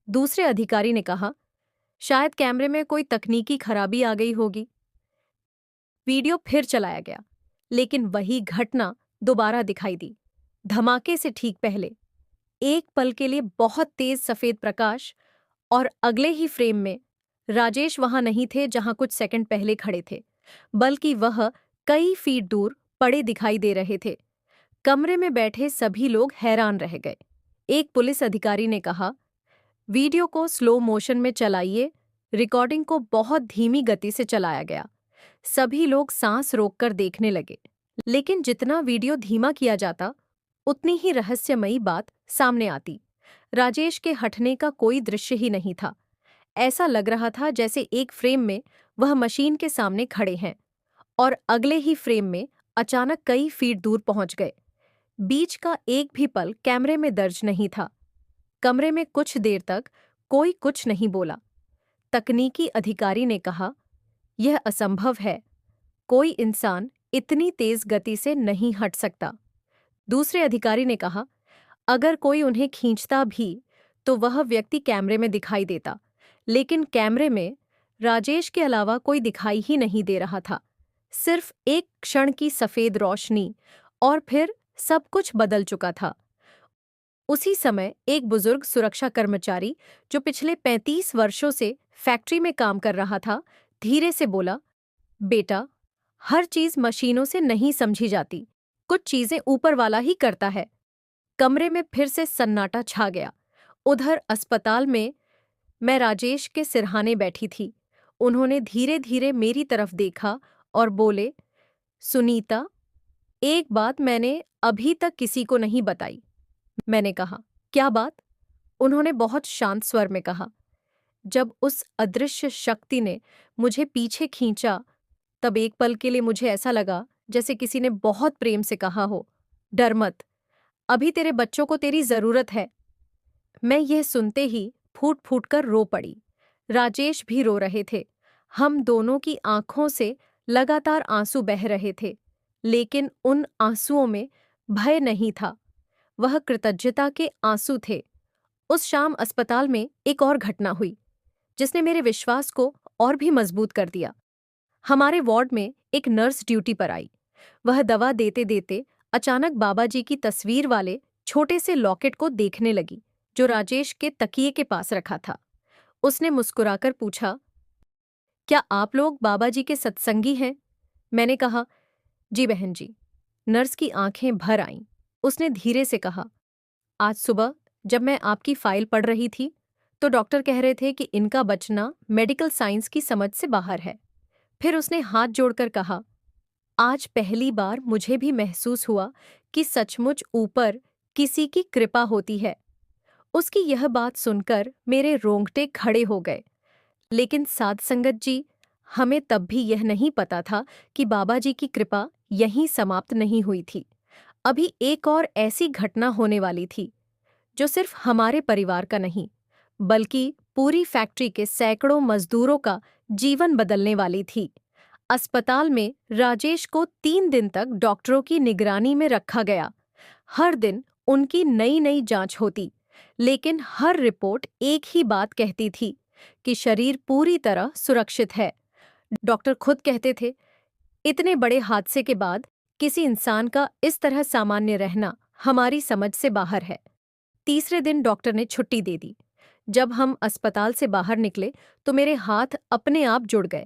Speaker 1: दूसरे अधिकारी ने कहा, शायद कैमरे में कोई तकनीकी खराबी आ गई होगी। वीडियो फिर चलाया गया, लेकिन वही घटना दोबारा दिखाई दी। धमाके से ठीक पहले एक पल के लिए बहुत तेज सफेद प्रकाश, और अगले ही फ्रेम में राजेश वहां नहीं थे जहां कुछ सेकंड पहले खड़े थे, बल्कि वह कई फीट दूर पड़े दिखाई दे रहे थे। कमरे में बैठे सभी लोग हैरान रह गए। एक पुलिस अधिकारी ने कहा, वीडियो को स्लो मोशन में चलाइए। रिकॉर्डिंग को बहुत धीमी गति से चलाया गया। सभी लोग सांस रोककर देखने लगे, लेकिन जितना वीडियो धीमा किया जाता, उतनी ही रहस्यमयी बात सामने आती। राजेश के हटने का कोई दृश्य ही नहीं था। ऐसा लग रहा था जैसे एक फ्रेम में वह मशीन के सामने खड़े हैं और अगले ही फ्रेम में अचानक कई फीट दूर पहुंच गए। बीच का एक भी पल कैमरे में दर्ज नहीं था। कमरे में कुछ देर तक कोई कुछ नहीं बोला। तकनीकी अधिकारी ने कहा, यह असंभव है। कोई इंसान इतनी तेज गति से नहीं हट सकता। दूसरे अधिकारी ने कहा, अगर कोई उन्हें खींचता भी तो वह व्यक्ति कैमरे में दिखाई देता, लेकिन कैमरे में राजेश के अलावा कोई दिखाई ही नहीं दे रहा था। सिर्फ एक क्षण की सफेद रोशनी, और फिर सब कुछ बदल चुका था। उसी समय एक बुजुर्ग सुरक्षा कर्मचारी, जो पिछले 35 वर्षों से फैक्ट्री में काम कर रहा था, धीरे से बोला, बेटा, हर चीज मशीनों से नहीं समझी जाती। कुछ चीजें ऊपर वाला ही करता है। कमरे में फिर से सन्नाटा छा गया। उधर अस्पताल में मैं राजेश के सिरहाने बैठी थी। उन्होंने धीरे धीरे मेरी तरफ देखा और बोले, सुनीता, एक बात मैंने अभी तक किसी को नहीं बताई। मैंने कहा, क्या बात? उन्होंने बहुत शांत स्वर में कहा, जब उस अदृश्य शक्ति ने मुझे पीछे खींचा, तब एक पल के लिए मुझे ऐसा लगा जैसे किसी ने बहुत प्रेम से कहा हो, डर मत, अभी तेरे बच्चों को तेरी जरूरत है। मैं यह सुनते ही फूट फूट कर रो पड़ी। राजेश भी रो रहे थे। हम दोनों की आंखों से लगातार आंसू बह रहे थे, लेकिन उन आंसुओं में भय नहीं था, वह कृतज्ञता के आंसू थे। उस शाम अस्पताल में एक और घटना हुई, जिसने मेरे विश्वास को और भी मजबूत कर दिया। हमारे वार्ड में एक नर्स ड्यूटी पर आई। वह दवा देते देते अचानक बाबा जी की तस्वीर वाले छोटे से लॉकेट को देखने लगी, जो राजेश के तकिए के पास रखा था। उसने मुस्कुराकर पूछा, क्या आप लोग बाबा जी के सत्संगी हैं? मैंने कहा, जी बहन जी। नर्स की आंखें भर आईं। उसने धीरे से कहा, आज सुबह जब मैं आपकी फाइल पढ़ रही थी, तो डॉक्टर कह रहे थे कि इनका बचना मेडिकल साइंस की समझ से बाहर है। फिर उसने हाथ जोड़कर कहा, आज पहली बार मुझे भी महसूस हुआ कि सचमुच ऊपर किसी की कृपा होती है। उसकी यह बात सुनकर मेरे रोंगटे खड़े हो गए। लेकिन साध संगत जी, हमें तब भी यह नहीं पता था कि बाबा जी की कृपा यहीं समाप्त नहीं हुई थी। अभी एक और ऐसी घटना होने वाली थी जो सिर्फ हमारे परिवार का नहीं, बल्कि पूरी फैक्ट्री के सैकड़ों मजदूरों का जीवन बदलने वाली थी। अस्पताल में राजेश को 3 दिन तक डॉक्टरों की निगरानी में रखा गया। हर दिन उनकी नई नई जांच होती, लेकिन हर रिपोर्ट एक ही बात कहती थी कि शरीर पूरी तरह सुरक्षित है। डॉक्टर खुद कहते थे, इतने बड़े हादसे के बाद किसी इंसान का इस तरह सामान्य रहना हमारी समझ से बाहर है। तीसरे दिन डॉक्टर ने छुट्टी दे दी। जब हम अस्पताल से बाहर निकले तो मेरे हाथ अपने आप जुड़ गए।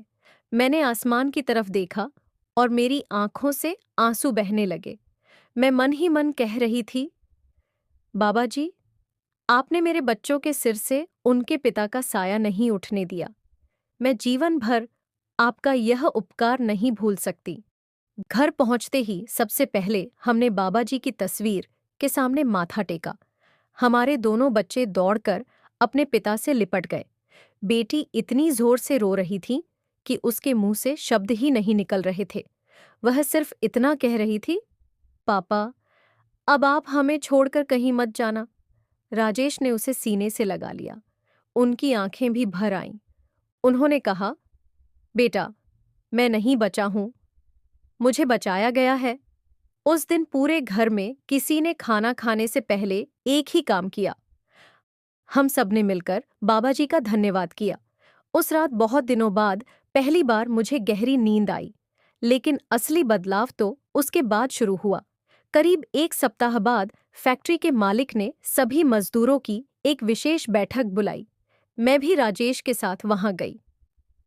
Speaker 1: मैंने आसमान की तरफ देखा और मेरी आंखों से आंसू बहने लगे। मैं मन ही मन कह रही थी, बाबा जी, आपने मेरे बच्चों के सिर से उनके पिता का साया नहीं उठने दिया। मैं जीवन भर आपका यह उपकार नहीं भूल सकती। घर पहुंचते ही सबसे पहले हमने बाबा जी की तस्वीर के सामने माथा टेका। हमारे दोनों बच्चे दौड़कर अपने पिता से लिपट गए। बेटी इतनी जोर से रो रही थी कि उसके मुंह से शब्द ही नहीं निकल रहे थे। वह सिर्फ इतना कह रही थी, पापा, अब आप हमें छोड़कर कहीं मत जाना। राजेश ने उसे सीने से लगा लिया। उनकी आंखें भी भर आईं। उन्होंने कहा, बेटा, मैं नहीं बचा हूं, मुझे बचाया गया है। उस दिन पूरे घर में किसी ने खाना खाने से पहले एक ही काम किया। हम सबने मिलकर बाबा जी का धन्यवाद किया। उस रात बहुत दिनों बाद पहली बार मुझे गहरी नींद आई, लेकिन असली बदलाव तो उसके बाद शुरू हुआ। करीब 1 सप्ताह बाद फैक्ट्री के मालिक ने सभी मजदूरों की एक विशेष बैठक बुलाई। मैं भी राजेश के साथ वहां गई।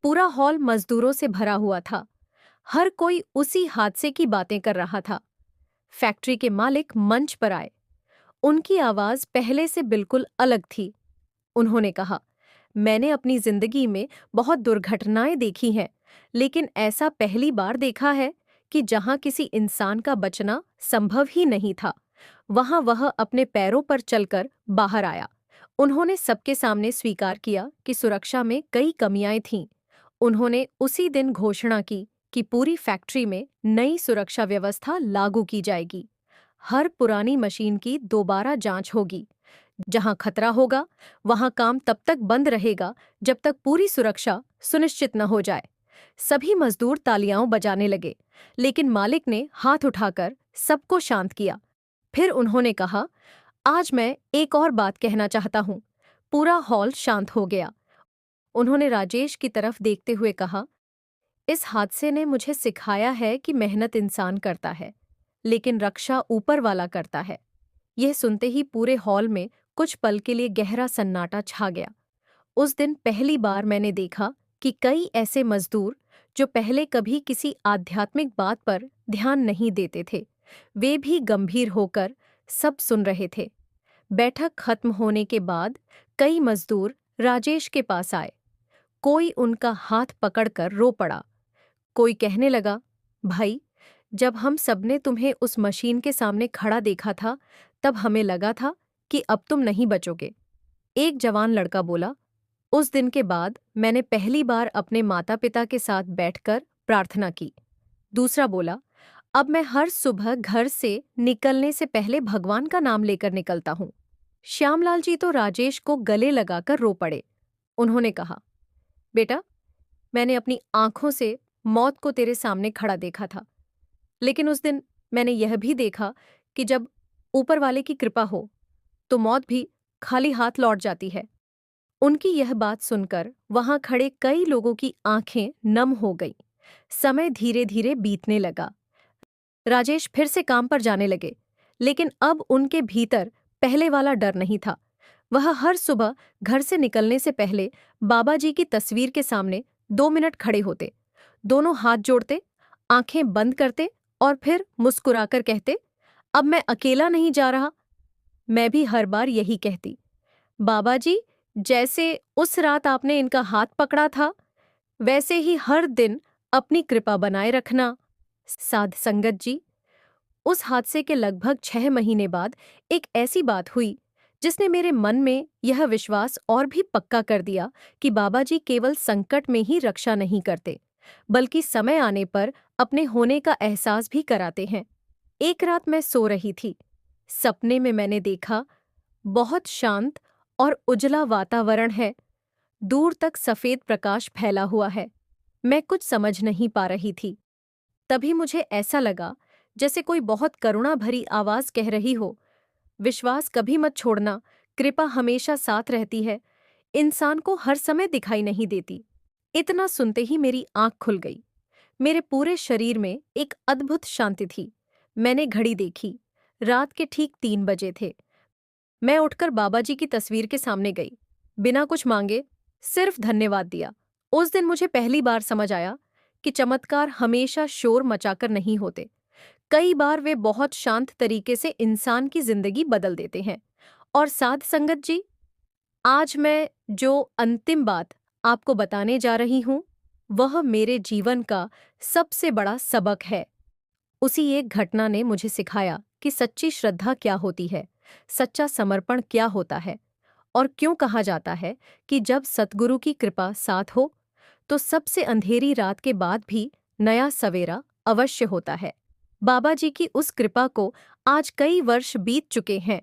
Speaker 1: पूरा हॉल मजदूरों से भरा हुआ था। हर कोई उसी हादसे की बातें कर रहा था। फैक्ट्री के मालिक मंच पर आए। उनकी आवाज पहले से बिल्कुल अलग थी। उन्होंने कहा, मैंने अपनी जिंदगी में बहुत दुर्घटनाएं देखी हैं, लेकिन ऐसा पहली बार देखा है कि जहां किसी इंसान का बचना संभव ही नहीं था, वहां वह अपने पैरों पर चलकर बाहर आया। उन्होंने सबके सामने स्वीकार किया कि सुरक्षा में कई कमियां थीं। उन्होंने उसी दिन घोषणा की कि पूरी फैक्ट्री में नई सुरक्षा व्यवस्था लागू की जाएगी। हर पुरानी मशीन की दोबारा जांच होगी। जहां खतरा होगा, वहां काम तब तक बंद रहेगा जब तक पूरी सुरक्षा सुनिश्चित न हो जाए। सभी मजदूर तालियां बजाने लगे, लेकिन मालिक ने हाथ उठाकर सबको शांत किया। फिर उन्होंने कहा, आज मैं एक और बात कहना चाहता हूं। पूरा हॉल शांत हो गया। उन्होंने राजेश की तरफ देखते हुए कहा, इस हादसे ने मुझे सिखाया है कि मेहनत इंसान करता है, लेकिन रक्षा ऊपर वाला करता है। यह सुनते ही पूरे हॉल में कुछ पल के लिए गहरा सन्नाटा छा गया। उस दिन पहली बार मैंने देखा कि कई ऐसे मजदूर जो पहले कभी किसी आध्यात्मिक बात पर ध्यान नहीं देते थे, वे भी गंभीर होकर सब सुन रहे थे। बैठक खत्म होने के बाद कई मजदूर राजेश के पास आए। कोई उनका हाथ पकड़कर रो पड़ा। कोई कहने लगा, भाई, जब हम सबने तुम्हें उस मशीन के सामने खड़ा देखा था, तब हमें लगा था कि अब तुम नहीं बचोगे। एक जवान लड़का बोला, उस दिन के बाद मैंने पहली बार अपने माता पिता के साथ बैठकर प्रार्थना की। दूसरा बोला, अब मैं हर सुबह घर से निकलने से पहले भगवान का नाम लेकर निकलता हूँ। श्यामलाल जी तो राजेश को गले लगाकर रो पड़े। उन्होंने कहा, बेटा, मैंने अपनी आंखों से मौत को तेरे सामने खड़ा देखा था, लेकिन उस दिन मैंने यह भी देखा कि जब ऊपर वाले की कृपा हो तो मौत भी खाली हाथ लौट जाती है। उनकी यह बात सुनकर वहां खड़े कई लोगों की आंखें नम हो गईं। समय धीरे धीरे बीतने लगा। राजेश फिर से काम पर जाने लगे, लेकिन अब उनके भीतर पहले वाला डर नहीं था। वह हर सुबह घर से निकलने से पहले बाबा जी की तस्वीर के सामने 2 मिनट खड़े होते, दोनों हाथ जोड़ते, आंखें बंद करते और फिर मुस्कुराकर कहते, अब मैं अकेला नहीं जा रहा। मैं भी हर बार यही कहती, बाबा जी, जैसे उस रात आपने इनका हाथ पकड़ा था, वैसे ही हर दिन अपनी कृपा बनाए रखना। साध संगत जी, उस हादसे के लगभग 6 महीने बाद एक ऐसी बात हुई जिसने मेरे मन में यह विश्वास और भी पक्का कर दिया कि बाबा जी केवल संकट में ही रक्षा नहीं करते, बल्कि समय आने पर अपने होने का एहसास भी कराते हैं। एक रात मैं सो रही थी। सपने में मैंने देखा, बहुत शांत और उजला वातावरण है। दूर तक सफेद प्रकाश फैला हुआ है। मैं कुछ समझ नहीं पा रही थी। तभी मुझे ऐसा लगा जैसे कोई बहुत करुणा भरी आवाज कह रही हो, विश्वास कभी मत छोड़ना, कृपा हमेशा साथ रहती है, इंसान को हर समय दिखाई नहीं देती। इतना सुनते ही मेरी आंख खुल गई। मेरे पूरे शरीर में एक अद्भुत शांति थी। मैंने घड़ी देखी। रात के ठीक 3 बजे थे। मैं उठकर बाबा जी की तस्वीर के सामने गई। बिना कुछ मांगे सिर्फ धन्यवाद दिया। उस दिन मुझे पहली बार समझ आया कि चमत्कार हमेशा शोर मचाकर नहीं होते। कई बार वे बहुत शांत तरीके से इंसान की जिंदगी बदल देते हैं। और साध संगत जी, आज मैं जो अंतिम बात आपको बताने जा रही हूं, वह मेरे जीवन का सबसे बड़ा सबक है। उसी एक घटना ने मुझे सिखाया कि सच्ची श्रद्धा क्या होती है, सच्चा समर्पण क्या होता है, और क्यों कहा जाता है कि जब सतगुरु की कृपा साथ हो तो सबसे अंधेरी रात के बाद भी नया सवेरा अवश्य होता है। बाबा जी की उस कृपा को आज कई वर्ष बीत चुके हैं,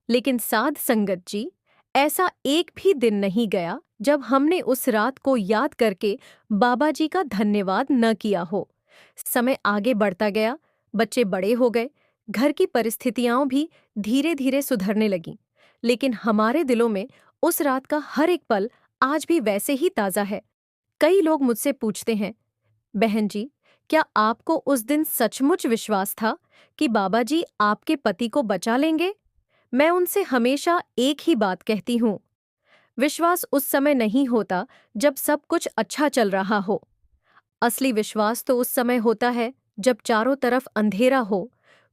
Speaker 1: लेकिन साध संगत जी, ऐसा एक भी दिन नहीं गया जब हमने उस रात को याद करके बाबा जी का धन्यवाद न किया हो। समय आगे बढ़ता गया, बच्चे बड़े हो गए, घर की परिस्थितियां भी धीरे धीरे सुधरने लगीं, लेकिन हमारे दिलों में उस रात का हर एक पल आज भी वैसे ही ताज़ा है। कई लोग मुझसे पूछते हैं, बहन जी, क्या आपको उस दिन सचमुच विश्वास था कि बाबा जी आपके पति को बचा लेंगे? मैं उनसे हमेशा एक ही बात कहती हूँ, विश्वास उस समय नहीं होता जब सब कुछ अच्छा चल रहा हो। असली विश्वास तो उस समय होता है जब चारों तरफ अंधेरा हो,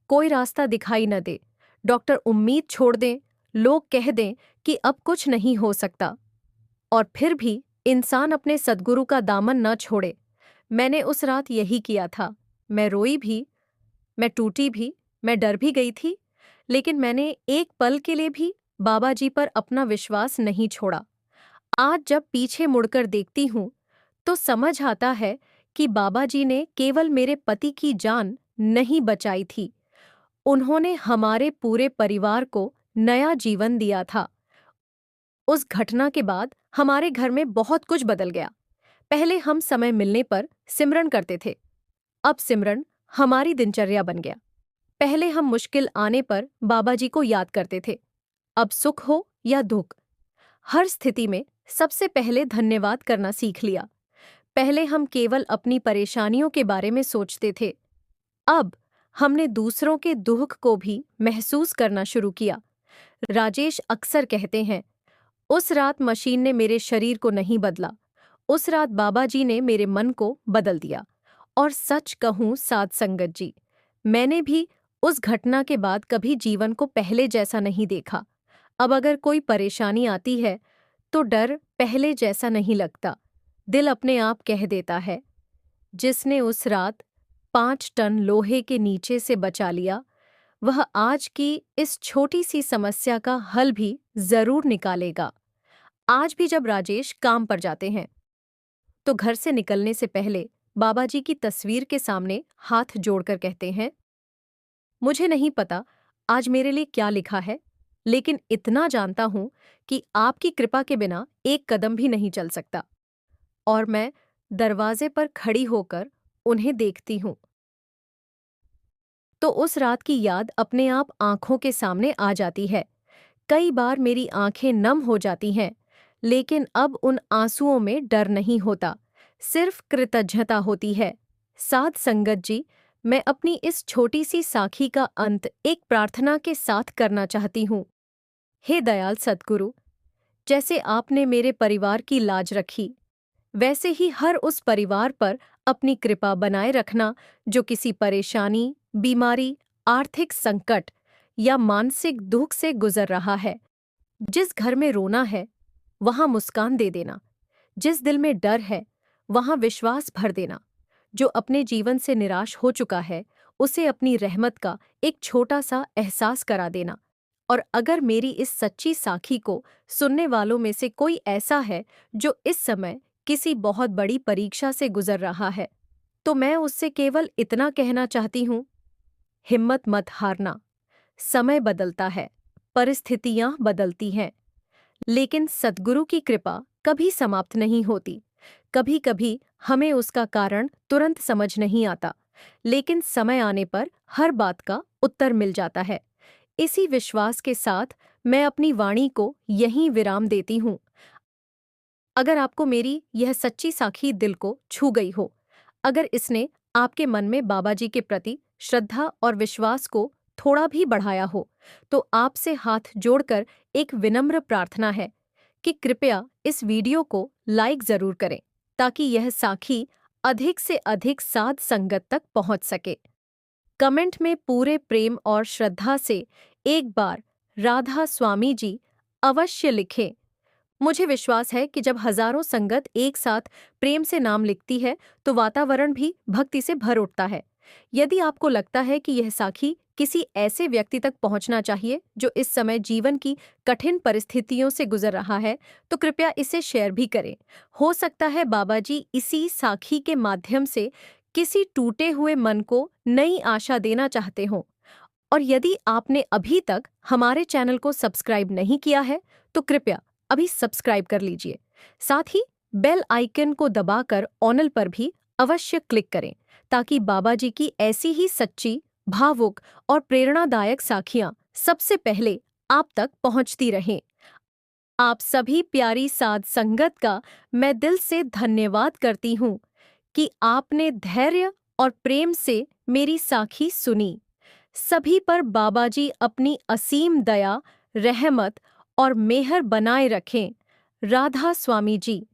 Speaker 1: कोई रास्ता दिखाई न दे, डॉक्टर उम्मीद छोड़ दें, लोग कह दें कि अब कुछ नहीं हो सकता, और फिर भी इंसान अपने सद्गुरु का दामन न छोड़े। मैंने उस रात यही किया था। मैं रोई भी, मैं टूटी भी, मैं डर भी गई थी, लेकिन मैंने एक पल के लिए भी बाबा जी पर अपना विश्वास नहीं छोड़ा। आज जब पीछे मुड़कर देखती हूँ तो समझ आता है कि बाबा जी ने केवल मेरे पति की जान नहीं बचाई थी, उन्होंने हमारे पूरे परिवार को नया जीवन दिया था। उस घटना के बाद हमारे घर में बहुत कुछ बदल गया। पहले हम समय मिलने पर सिमरन करते थे, अब सिमरन हमारी दिनचर्या बन गया। पहले हम मुश्किल आने पर बाबा जी को याद करते थे, अब सुख हो या दुख, हर स्थिति में सबसे पहले धन्यवाद करना सीख लिया। पहले हम केवल अपनी परेशानियों के बारे में सोचते थे, अब हमने दूसरों के दुख को भी महसूस करना शुरू किया। राजेश अक्सर कहते हैं, उस रात मशीन ने मेरे शरीर को नहीं बदला, उस रात बाबा जी ने मेरे मन को बदल दिया। और सच कहूं साध संगत जी, मैंने भी उस घटना के बाद कभी जीवन को पहले जैसा नहीं देखा। अब अगर कोई परेशानी आती है तो डर पहले जैसा नहीं लगता। दिल अपने आप कह देता है, जिसने उस रात 5 टन लोहे के नीचे से बचा लिया, वह आज की इस छोटी सी समस्या का हल भी जरूर निकालेगा। आज भी जब राजेश काम पर जाते हैं तो घर से निकलने से पहले बाबा जी की तस्वीर के सामने हाथ जोड़कर कहते हैं, मुझे नहीं पता आज मेरे लिए क्या लिखा है, लेकिन इतना जानता हूं कि आपकी कृपा के बिना एक कदम भी नहीं चल सकता। और मैं दरवाजे पर खड़ी होकर उन्हें देखती हूं तो उस रात की याद अपने आप आंखों के सामने आ जाती है। कई बार मेरी आंखें नम हो जाती हैं, लेकिन अब उन आंसुओं में डर नहीं होता, सिर्फ कृतज्ञता होती है। साध संगत जी, मैं अपनी इस छोटी सी साखी का अंत एक प्रार्थना के साथ करना चाहती हूँ। हे दयाल सद्गुरु, जैसे आपने मेरे परिवार की लाज रखी, वैसे ही हर उस परिवार पर अपनी कृपा बनाए रखना जो किसी परेशानी, बीमारी, आर्थिक संकट या मानसिक दुख से गुजर रहा है। जिस घर में रोना है, वहां मुस्कान दे देना। जिस दिल में डर है, वहां विश्वास भर देना। जो अपने जीवन से निराश हो चुका है, उसे अपनी रहमत का एक छोटा सा एहसास करा देना। और अगर मेरी इस सच्ची साखी को सुनने वालों में से कोई ऐसा है जो इस समय किसी बहुत बड़ी परीक्षा से गुजर रहा है, तो मैं उससे केवल इतना कहना चाहती हूँ, हिम्मत मत हारना। समय बदलता है, परिस्थितियां बदलती हैं, लेकिन सद्गुरु की कृपा कभी समाप्त नहीं होती। कभी कभी हमें उसका कारण तुरंत समझ नहीं आता, लेकिन समय आने पर हर बात का उत्तर मिल जाता है। इसी विश्वास के साथ मैं अपनी वाणी को यहीं विराम देती हूँ। अगर आपको मेरी यह सच्ची साखी दिल को छू गई हो, अगर इसने आपके मन में बाबा जी के प्रति श्रद्धा और विश्वास को थोड़ा भी बढ़ाया हो, तो आपसे हाथ जोड़कर एक विनम्र प्रार्थना है कि कृपया इस वीडियो को लाइक जरूर करें, ताकि यह साखी अधिक से अधिक साध संगत तक पहुंच सके। कमेंट में पूरे प्रेम और श्रद्धा से एक बार राधा स्वामी जी अवश्य लिखें। मुझे विश्वास है कि जब हजारों संगत एक साथ प्रेम से नाम लिखती है, तो वातावरण भी भक्ति से भर उठता है। यदि आपको लगता है कि यह साखी किसी ऐसे व्यक्ति तक पहुंचना चाहिए जो इस समय जीवन की कठिन परिस्थितियों से गुजर रहा है, तो कृपया इसे शेयर भी करें। हो सकता है बाबा जी इसी साखी के माध्यम से किसी टूटे हुए मन को नई आशा देना चाहते हों। और यदि आपने अभी तक हमारे चैनल को सब्सक्राइब नहीं किया है, तो कृपया अभी सब्सक्राइब कर लीजिए। साथ ही बेल आइकन को दबाकर ऑनल पर भी अवश्य क्लिक करें, ताकि बाबा जी की ऐसी ही सच्ची, भावुक और प्रेरणादायक साखियां सबसे पहले आप तक पहुंचती रहें। आप सभी प्यारी साध संगत का मैं दिल से धन्यवाद करती हूँ कि आपने धैर्य और प्रेम से मेरी साखी सुनी। सभी पर बाबा जी अपनी असीम दया, रहमत और मेहर बनाए रखें। राधा स्वामी जी।